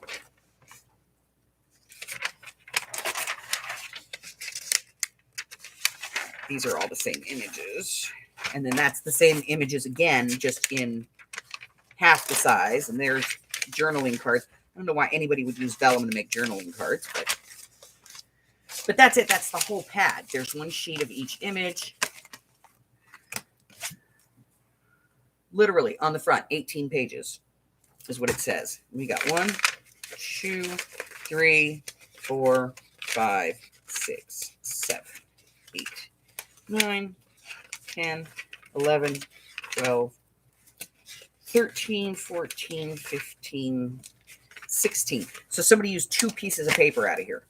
Speaker 1: these are all the same images. And then that's the same images again, just in half the size. And there's journaling cards. I don't know why anybody would use vellum to make journaling cards, but that's it. That's the whole pad. There's one sheet of each image. Literally on the front, 18 pages is what it says. We got 1, 2, 3, 4, 5, 6, 7, 8, 9, 10, 11, 12, 13, 14, 15, 16. So somebody used 2 pieces of paper out of here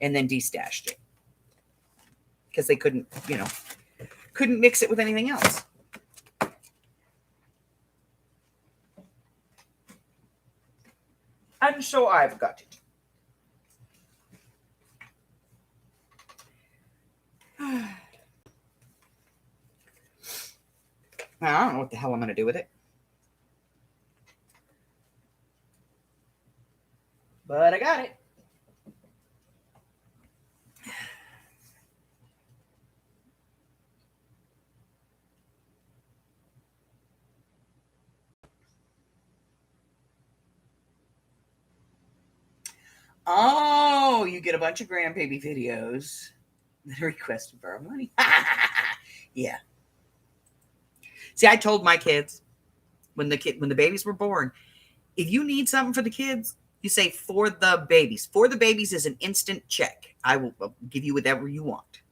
Speaker 1: and then destashed it because they couldn't, couldn't mix it with anything else. And so I've got it. I don't know what the hell I'm going to do with it. But I got it. Oh, you get a bunch of grandbaby videos that are requesting for our money. Yeah. See, I told my kids when the babies were born, if you need something for the kids, you say for the babies. For the babies is an instant check. I will give you whatever you want.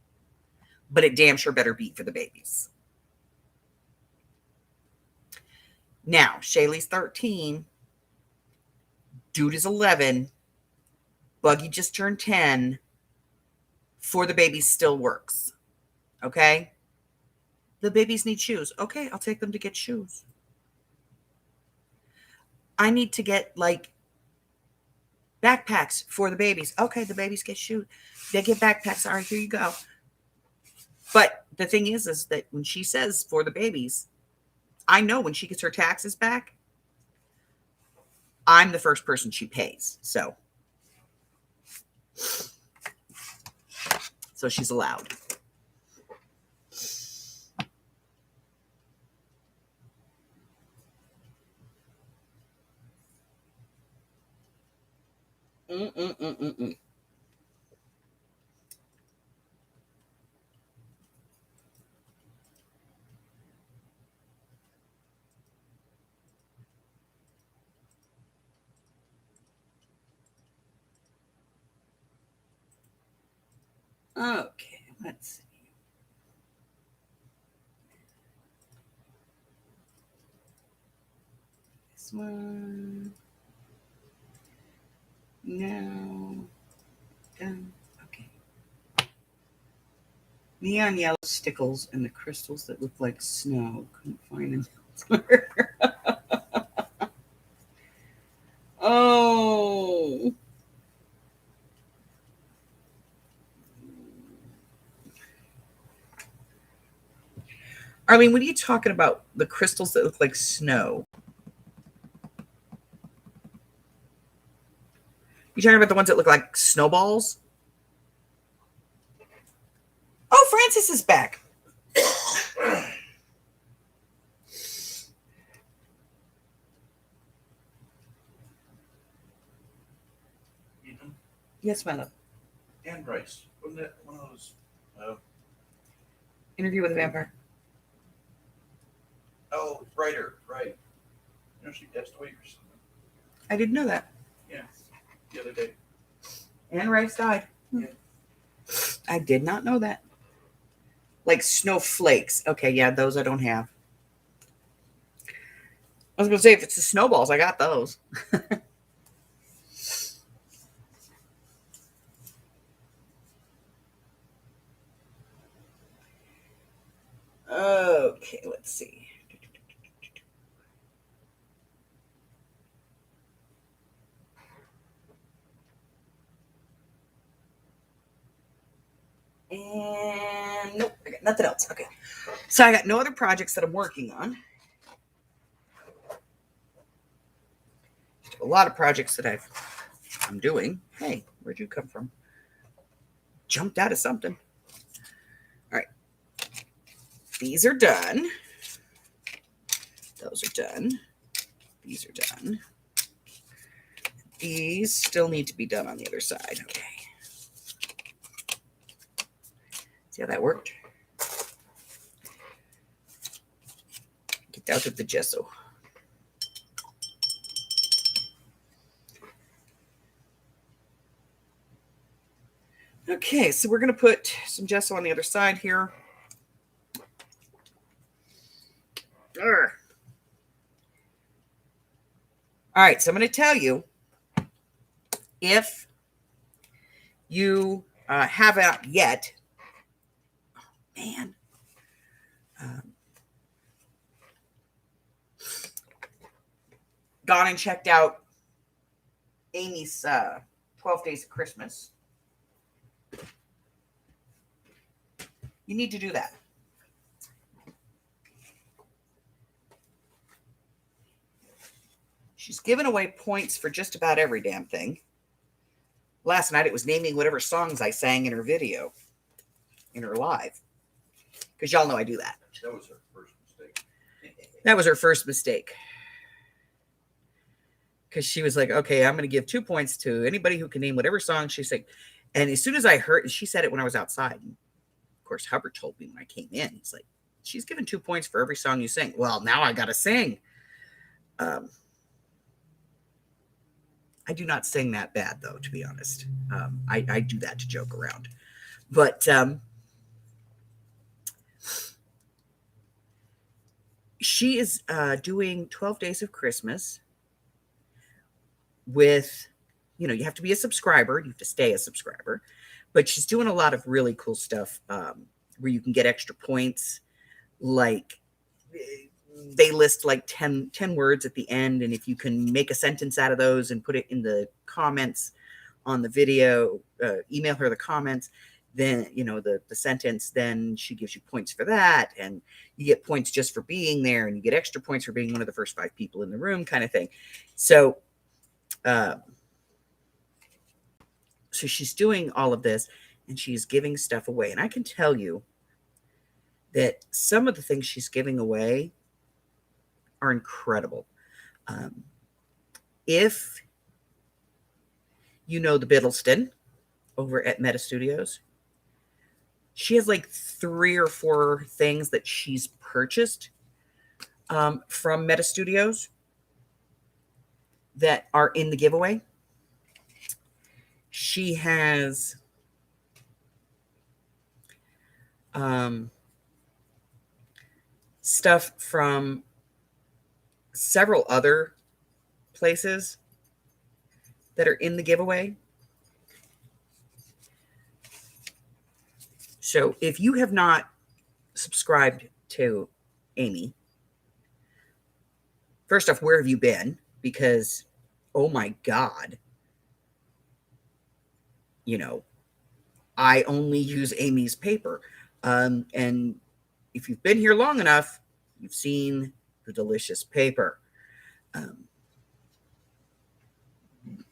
Speaker 1: But it damn sure better be for the babies. Now, Shaylee's 13. Dude is 11. Buggy just turned 10. For the babies still works. Okay? The babies need shoes. Okay, I'll take them to get shoes. I need to get like backpacks for the babies. Okay, the babies get shoes. They get backpacks. All right, here you go. But the thing is that when she says for the babies, I know when she gets her taxes back, I'm the first person she pays. So she's allowed. Okay, let's see. This one. No. Done. Okay. Neon yellow stickles and the crystals that look like snow. Couldn't find them elsewhere. Oh. Arlene, what are you talking about? The crystals that look like snow? You talking about the ones that look like snowballs? Oh, Francis is back. Yes, my love.
Speaker 2: And rice. Wasn't that one of those?
Speaker 1: Interview with a Vampire.
Speaker 2: Oh, writer, right. You know, she passed away or something.
Speaker 1: I didn't know that.
Speaker 2: Yeah, the other day.
Speaker 1: Anne Rice died.
Speaker 2: Yeah.
Speaker 1: I did not know that. Like snowflakes. Okay, yeah, those I don't have. I was going to say, if it's the snowballs, I got those. Okay, let's see. And nope, I got nothing else. Okay. So I got no other projects that I'm working on. A lot of projects that I'm doing. Hey, where'd you come from? Jumped out of something. these are done. Those are done. These are done. These still need to be done on the other side. Okay. See how that worked? Get out of the gesso. Okay, so we're going to put some gesso on the other side here. Urgh. All right, so I'm going to tell you, if you haven't yet, man, gone and checked out Amy's 12 Days of Christmas, you need to do that. She's given away points for just about every damn thing. Last night it was naming whatever songs I sang in her video, in her live. Because y'all know I do that.
Speaker 2: That was her first mistake.
Speaker 1: That was her first mistake. Because she was like, okay, I'm going to give 2 points to anybody who can name whatever song she sang. And as soon as I heard, she said it when I was outside. And of course, Hubbard told me when I came in. He's like, she's given 2 points for every song you sing. Well, now I got to sing. I do not sing that bad, though, to be honest. I do that to joke around. But she is doing 12 Days of Christmas with, you know, you have to be a subscriber. You have to stay a subscriber. But she's doing a lot of really cool stuff where you can get extra points. Like, they list like 10 words at the end, and if you can make a sentence out of those and put it in the comments on the video, email her the comments, then, you know, the sentence, then she gives you points for that, and you get points just for being there, and you get extra points for being one of the first 5 people in the room, kind of thing. So she's doing all of this, and she's giving stuff away, and I can tell you that some of the things she's giving away are incredible. If you know the Biddleston over at Meta Studios, she has like 3 or 4 things that she's purchased from Meta Studios that are in the giveaway. She has stuff from several other places that are in the giveaway. So if you have not subscribed to Amy, first off, where have you been? Because, oh my God, you know, I only use Amy's paper. And if you've been here long enough, you've seen the delicious paper.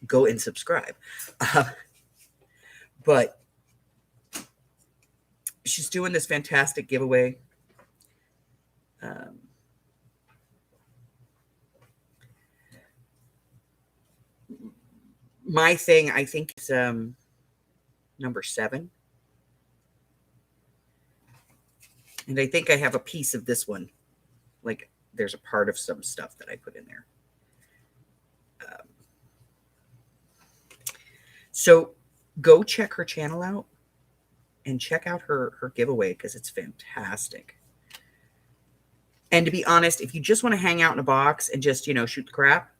Speaker 1: Go and subscribe. But she's doing this fantastic giveaway. My thing, I think, is number 7. And I think I have a piece of this one. Like, there's a part of some stuff that I put in there. So go check her channel out and check out her giveaway, because it's fantastic. And to be honest, if you just want to hang out in a box and just, you know, shoot the crap,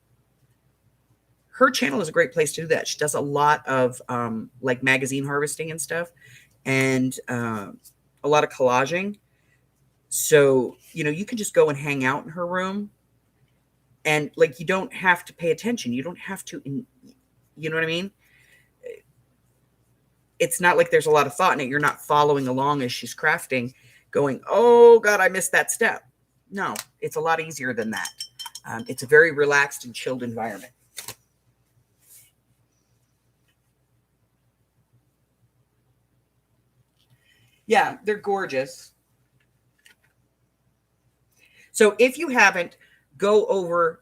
Speaker 1: her channel is a great place to do that. She does a lot of like magazine harvesting and stuff, and a lot of collaging. So, you know, you can just go and hang out in her room, and like, you don't have to pay attention. You don't have to, you know what I mean? It's not like there's a lot of thought in it. You're not following along as she's crafting going, oh God, I missed that step. No, it's a lot easier than that. It's a very relaxed and chilled environment. Yeah, they're gorgeous. So if you haven't, go over.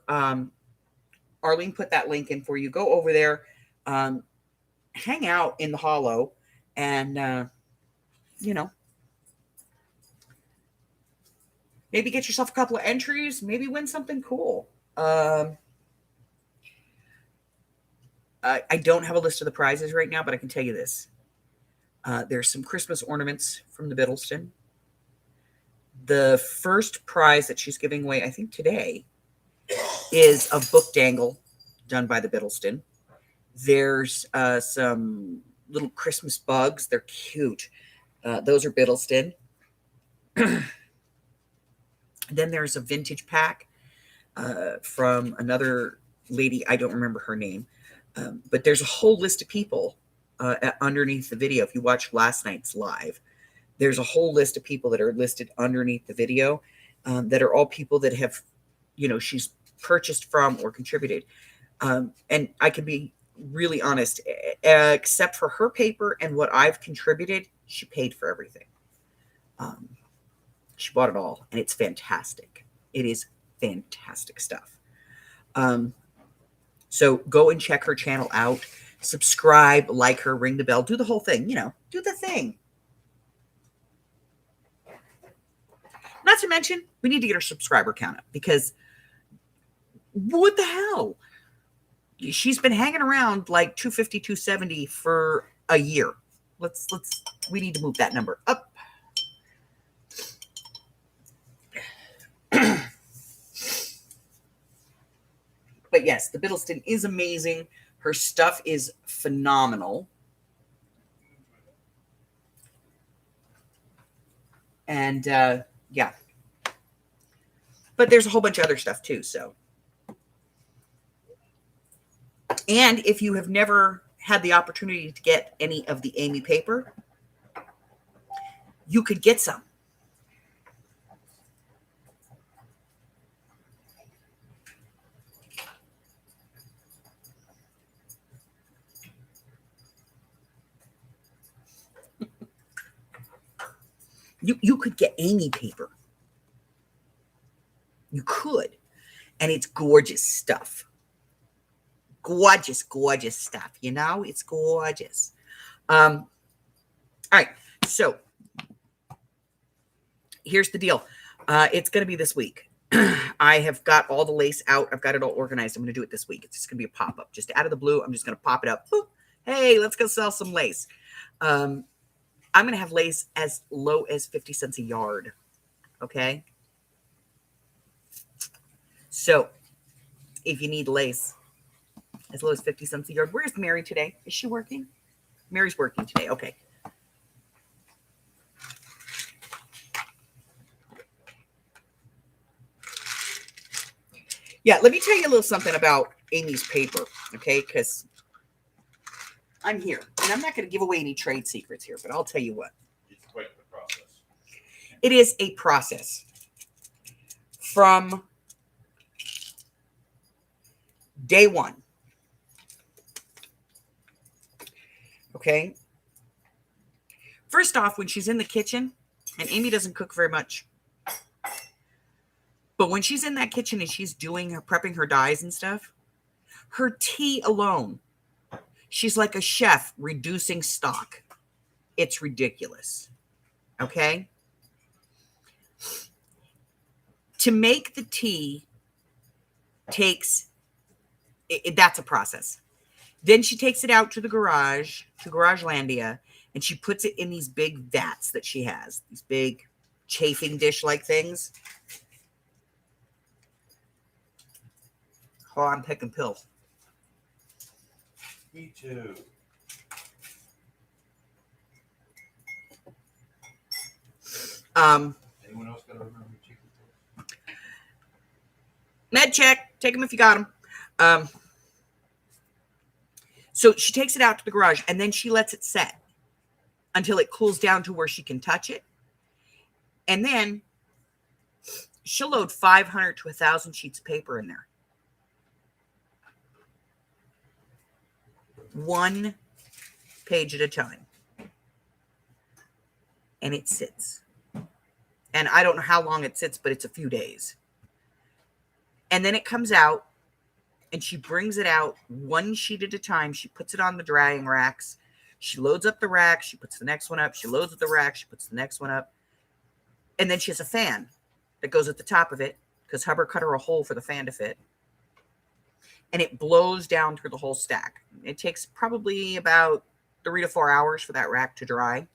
Speaker 1: Arlene put that link in for you. Go over there, hang out in the hollow, and you know, maybe get yourself a couple of entries. Maybe win something cool. I don't have a list of the prizes right now, but I can tell you this. There's some Christmas ornaments from the Biddleston. The first prize that she's giving away, I think today, is a book dangle done by the Biddleston. There's some little Christmas bugs. They're cute. Those are Biddleston. Then there's a vintage pack from another lady. I don't remember her name. But there's a whole list of people underneath the video. If you watched last night's live, there's a whole list of people that are listed underneath the video that are all people that have, she's purchased from or contributed. And I can be really honest, except for her paper and what I've contributed, she paid for everything. She bought it all, and it's fantastic. It is fantastic stuff. So go and check her channel out. Subscribe, like her, ring the bell, do the whole thing. Do the thing. Not to mention, we need to get our subscriber count up because what the hell? She's been hanging around like 250, 270 for a year. We need to move that number up. But yes, the Biddleston is amazing. Her stuff is phenomenal. And yeah. But there's a whole bunch of other stuff too, so. And if you have never had the opportunity to get any of the Amy paper, you could get some. You could get Amy paper. You could. And it's gorgeous stuff. Gorgeous, gorgeous stuff. It's gorgeous. All right. So here's the deal. It's going to be this week. I have got all the lace out. I've got it all organized. I'm going to do it this week. It's just going to be a pop-up. Just out of the blue, I'm just going to pop it up. Boop. Hey, let's go sell some lace. I'm going to have lace as low as 50 cents a yard. Okay? So, if you need lace as low as 50 cents a yard. Where's Mary today? Is she working? Mary's working today. Okay. Yeah, let me tell you a little something about Amy's paper, okay? Because I'm here, and I'm not going to give away any trade secrets here, but I'll tell you what.
Speaker 2: It's quite the process.
Speaker 1: It is a process from day one. Okay? First off, when she's in the kitchen, and Amy doesn't cook very much, but when she's in that kitchen and she's doing her, prepping her dyes and stuff, her tea alone, she's like a chef reducing stock. It's ridiculous. Okay? To make the tea takes, that's a process. Then she takes it out to the garage, to Garagelandia, and she puts it in these big vats that she has, these big chafing dish-like things. Oh, I'm taking pills.
Speaker 2: Me too. Anyone else got to remember chicken pills?
Speaker 1: Med check. Take them if you got them. So she takes it out to the garage, and then she lets it set until it cools down to where she can touch it. And then she'll load 500 to 1,000 sheets of paper in there. One page at a time. And it sits. And I don't know how long it sits, but it's a few days. And then it comes out, and she brings it out one sheet at a time. She puts it on the drying racks. She loads up the rack. She puts the next one up. She loads up the rack. She puts the next one up. And then she has a fan that goes at the top of it, because Hubbard cut her a hole for the fan to fit. And it blows down through the whole stack. It takes probably about 3 to 4 hours for that rack to dry.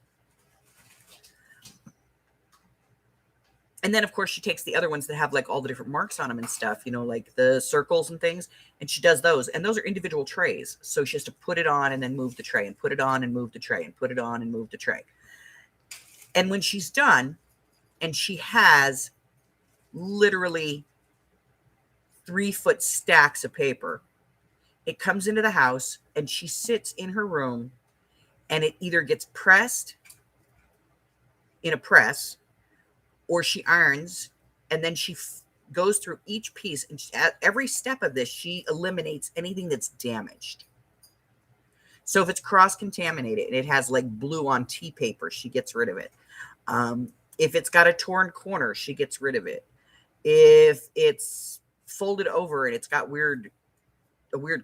Speaker 1: And then, of course, she takes the other ones that have like all the different marks on them and stuff, you know, like the circles and things. And she does those. And those are individual trays. So she has to put it on and then move the tray, and put it on and move the tray, and put it on and move the tray. And when she's done, and she has literally 3-foot stacks of paper, it comes into the house, and she sits in her room, and it either gets pressed in a press, or she irons, and then she goes through each piece, and at every step of this, she eliminates anything that's damaged. So if it's cross-contaminated and it has like blue on tea paper, she gets rid of it. If it's got a torn corner, she gets rid of it. If it's folded over and it's got a weird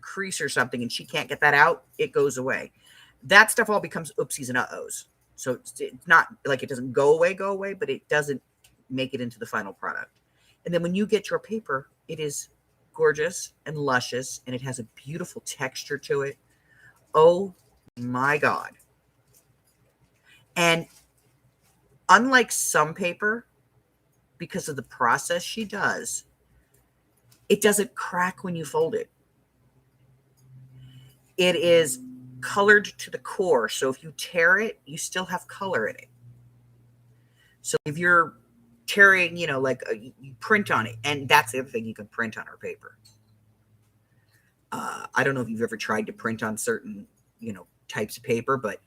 Speaker 1: crease or something, and she can't get that out, it goes away. That stuff all becomes oopsies and uh-ohs. So it's not like it doesn't go away, but it doesn't make it into the final product. And then when you get your paper, it is gorgeous and luscious, and it has a beautiful texture to it. Oh my God. And unlike some paper, because of the process she does, it doesn't crack when you fold it. It is colored to the core. So if you tear it, you still have color in it. So if you're tearing, you know, like you print on it, and that's the other thing, you can print on our paper. I don't know if you've ever tried to print on certain, you know, types of paper, but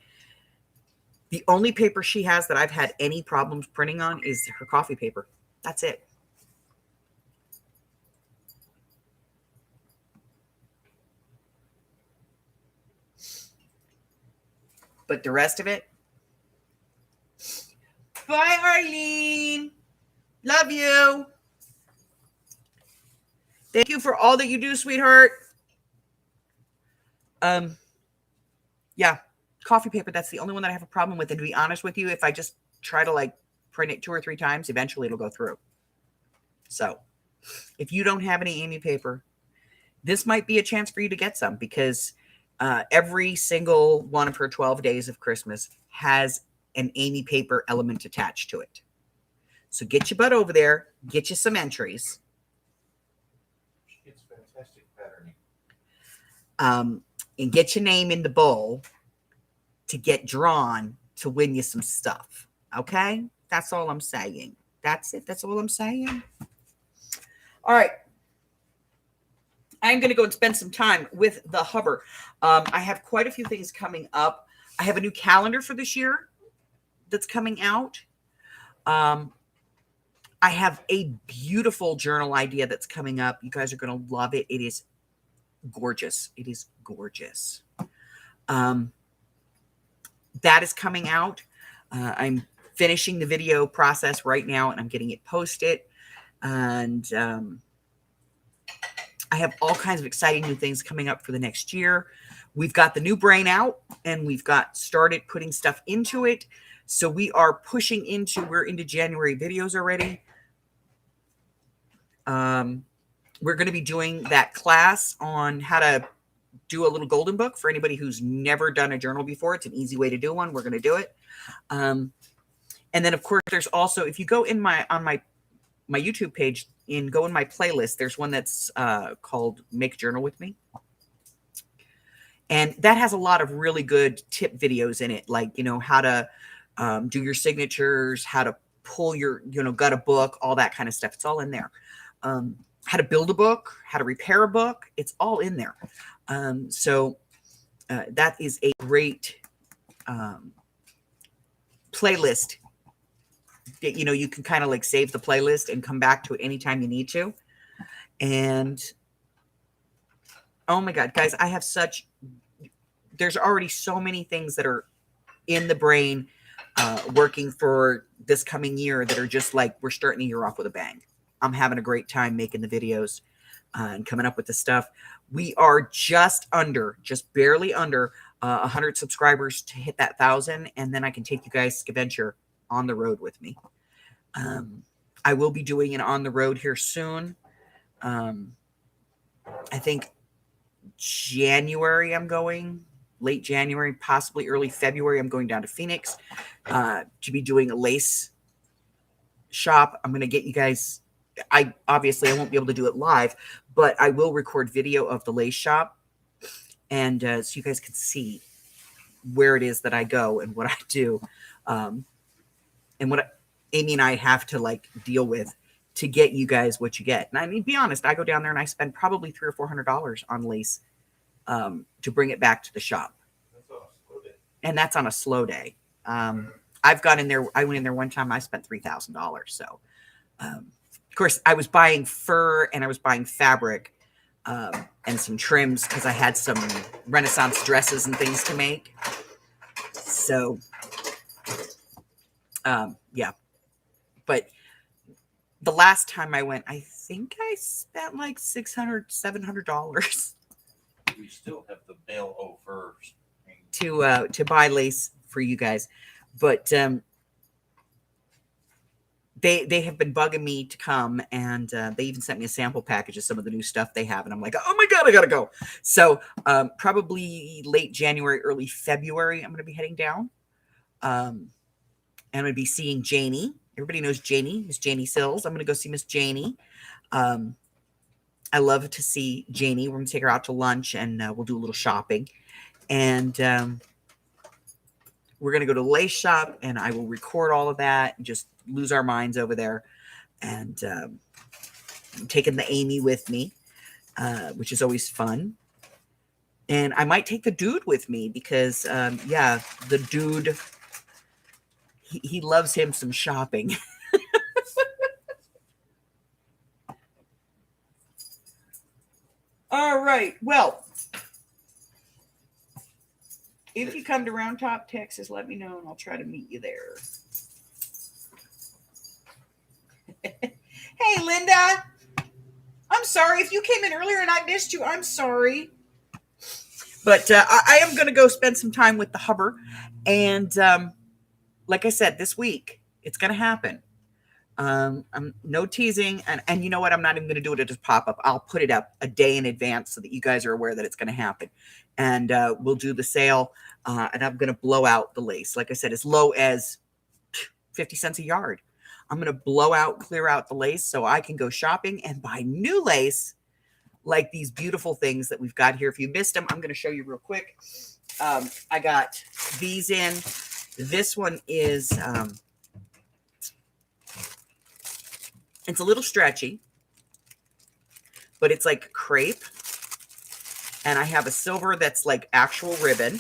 Speaker 1: the only paper she has that I've had any problems printing on is her coffee paper. That's it. But the rest of it, bye, Arlene. Love you. Thank you for all that you do, sweetheart. Yeah, coffee paper, that's the only one that I have a problem with. And to be honest with you, if I just try to like print it 2 or 3 times, eventually it'll go through. So if you don't have any Amy paper, this might be a chance for you to get some, because every single one of her 12 days of Christmas has an Amy paper element attached to it. So get your butt over there, get you some entries.
Speaker 2: It's fantastic patterning.
Speaker 1: And get your name in the bowl to get drawn to win you some stuff. Okay? That's all I'm saying. That's it. That's all I'm saying. All right. I'm going to go and spend some time with the Hubbard. I have quite a few things coming up. I have a new calendar for this year that's coming out. I have a beautiful journal idea that's coming up. You guys are going to love it. It is gorgeous. It is gorgeous. That is coming out. I'm finishing the video process right now, and I'm getting it posted. And I have all kinds of exciting new things coming up for the next year. We've got the new brain out, and we've got started putting stuff into it. So we are pushing into, we're into January videos already. We're going to be doing that class on how to do a little golden book for anybody who's never done a journal before. It's an easy way to do one. We're going to do it. And then, of course, there's also, if you go in my YouTube page and go in my playlist, there's one that's called Make a Journal with Me. And that has a lot of really good tip videos in it, like, you know, how to do your signatures, how to pull your, you know, gut a book, all that kind of stuff. It's all in there. How to build a book, how to repair a book. It's all in there. So that is a great playlist that, you know, you can kind of like save the playlist and come back to it anytime you need to. And oh my God, guys, I have such, there's already so many things that are in the brain working for this coming year that are just like, we're starting the year off with a bang. I'm having a great time making the videos. and coming up with the stuff. We are just barely under 100 subscribers to hit that 1,000, and then I can take you guys scavenger on the road with me. I will be doing it on the road here soon. I think January I'm going, late January, possibly early February. I'm going down to Phoenix to be doing a lace shop. I'm going to get you guys, I won't be able to do it live, but I will record video of the lace shop, and so you guys can see where it is that I go and what I do, and what Amy and I have to like deal with to get you guys what you get. And I mean, be honest, I go down there and I spend probably $300 or $400 on lace to bring it back to the shop. And that's on a slow day. I've gone in there. I went in there one time. I spent $3,000. So, of course, I was buying fur and I was buying fabric and some trims because I had some Renaissance dresses and things to make. So, yeah. But the last time I went, I think I spent like $600, $700.
Speaker 2: We still have the bale o' furs
Speaker 1: to buy lace for you guys, but they have been bugging me to come, and they even sent me a sample package of some of the new stuff they have, and I'm like, oh my god, I gotta go. So probably late January, early February, I'm gonna be heading down. And I'm gonna be seeing Janie. Everybody knows Janie, Miss Janie Sills. I'm gonna go see Miss Janie. I love to see Janie. We're gonna take her out to lunch, and we'll do a little shopping. And we're going to go to the lace shop, and I will record all of that and just lose our minds over there. And I'm taking the Amy with me, which is always fun. And I might take the dude with me because, yeah, the dude, he loves him some shopping. All right. Well, if you come to Round Top, Texas, let me know, and I'll try to meet you there. Hey, Linda. I'm sorry. If you came in earlier and I missed you, I'm sorry. But I am going to go spend some time with the Hubber. And like I said, this week, it's going to happen. I'm no teasing. And you know what? I'm not even going to do it at just pop up. I'll put it up a day in advance so that you guys are aware that it's going to happen. And we'll do the sale. And I'm going to blow out the lace. Like I said, as low as 50 cents a yard. I'm going to clear out the lace so I can go shopping and buy new lace like these beautiful things that we've got here. If you missed them, I'm going to show you real quick. I got these in. This one is, it's a little stretchy, but it's like crepe. And I have a silver that's like actual ribbon.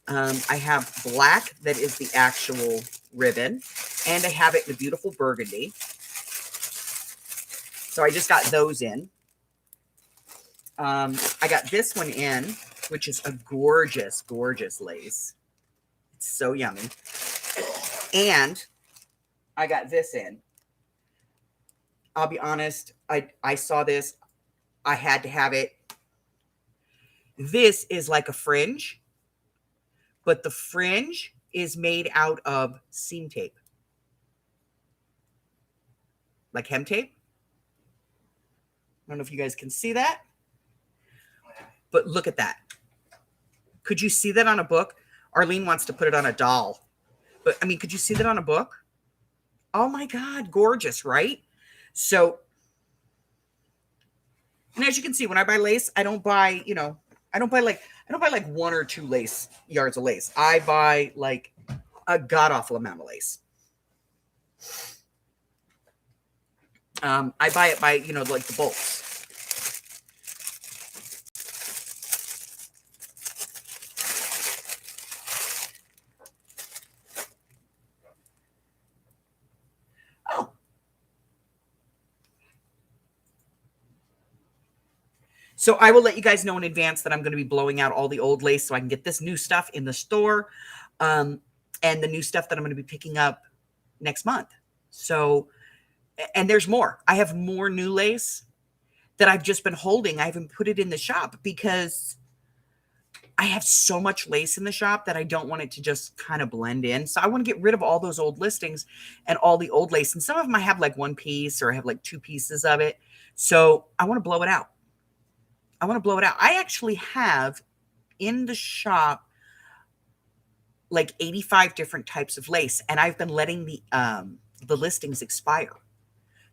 Speaker 1: I have black that is the actual ribbon. And I have it in a beautiful burgundy. So I just got those in. I got this one in, which is a gorgeous, gorgeous lace. It's so yummy. And I got this in. I'll be honest, I saw this. I had to have it. This is like a fringe, but the fringe is made out of seam tape. Like hem tape. I don't know if you guys can see that. But look at that. Could you see that on a book? Arlene wants to put it on a doll. But, I mean, could you see that on a book? Oh, my God. Gorgeous, right? So, and as you can see, when I buy lace, I don't buy, I don't buy like 1 or 2 yards of lace. I buy like a god-awful amount of lace. I buy it by, like the bolts. Oh. So I will let you guys know in advance that I'm going to be blowing out all the old lace so I can get this new stuff in the store, and the new stuff that I'm going to be picking up next month. So, and there's more. I have more new lace that I've just been holding. I haven't put it in the shop because I have so much lace in the shop that I don't want it to just kind of blend in. So I want to get rid of all those old listings and all the old lace. And some of them I have like one piece or I have like two pieces of it. So I want to blow it out. I want to blow it out. I actually have in the shop like 85 different types of lace, and I've been letting the listings expire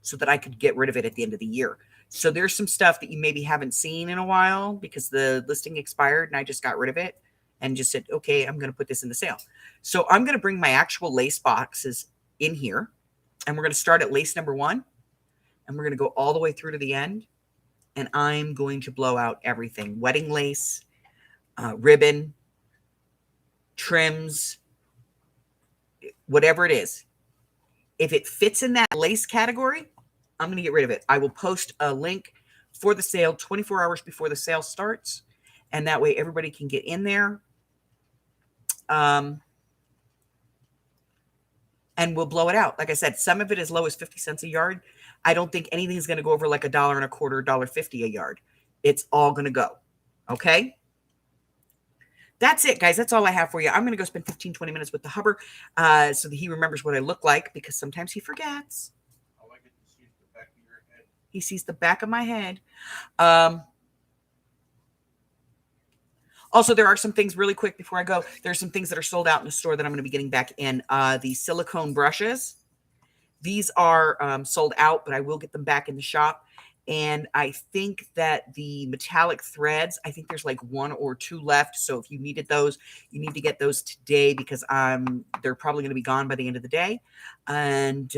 Speaker 1: so that I could get rid of it at the end of the year. So there's some stuff that you maybe haven't seen in a while because the listing expired and I just got rid of it and just said, okay, I'm going to put this in the sale. So I'm going to bring my actual lace boxes in here, and we're going to start at lace number 1, and we're going to go all the way through to the end, and I'm going to blow out everything: wedding lace, ribbon, trims, whatever it is. If it fits in that lace category, I'm going to get rid of it. I will post a link for the sale 24 hours before the sale starts, and that way everybody can get in there. And we'll blow it out. Like I said, some of it as low as 50 cents a yard. I don't think anything's going to go over like $1.25, $1.50 a yard. It's all going to go. Okay. That's it, guys. That's all I have for you. I'm going to go spend 15, 20 minutes with the hubber so that he remembers what I look like, because sometimes he forgets.
Speaker 2: All I get to see is the back of your head.
Speaker 1: He sees the back of my head. Also, there are some things really quick before I go. There's some things that are sold out in the store that I'm going to be getting back in. The silicone brushes. These are sold out, but I will get them back in the shop. And I think that the metallic threads, I think there's like 1 or 2 left. So if you needed those, you need to get those today, because they're probably going to be gone by the end of the day. And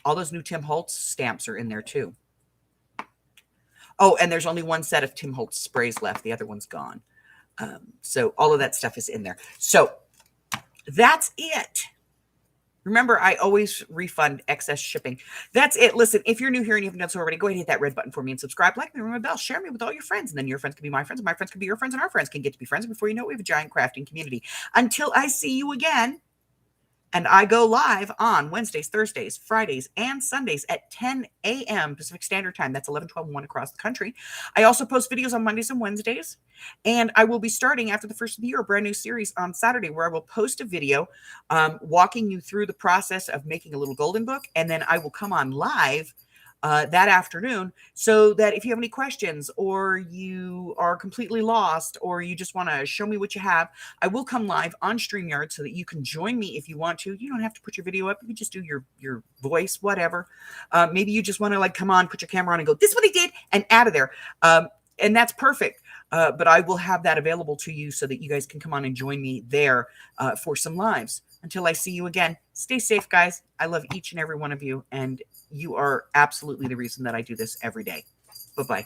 Speaker 1: all those new Tim Holtz stamps are in there too. Oh, and there's only 1 set of Tim Holtz sprays left. The other one's gone. So all of that stuff is in there. So that's it. Remember, I always refund excess shipping. That's it. Listen, if you're new here and you haven't done so already, go ahead and hit that red button for me and subscribe. Like me, ring my bell, share me with all your friends. And then your friends can be my friends, and my friends can be your friends, and our friends can get to be friends. Before you know it, we have a giant crafting community. Until I see you again. And I go live on Wednesdays, Thursdays, Fridays, and Sundays at 10 a.m. Pacific Standard Time. That's 11, 12, and 1 across the country. I also post videos on Mondays and Wednesdays. And I will be starting after the first of the year a brand new series on Saturday, where I will post a video walking you through the process of making a little golden book. And then I will come on live that afternoon, so that if you have any questions, or you are completely lost, or you just want to show me what you have, I will come live on StreamYard so that you can join me if you want to. You don't have to put your video up. You can just do your voice, whatever. Maybe you just want to like come on, put your camera on and go, this is what I did, and out of there. And that's perfect. But I will have that available to you so that you guys can come on and join me there for some lives. Until I see you again, stay safe, guys. I love each and every one of you, and you are absolutely the reason that I do this every day. Bye-bye.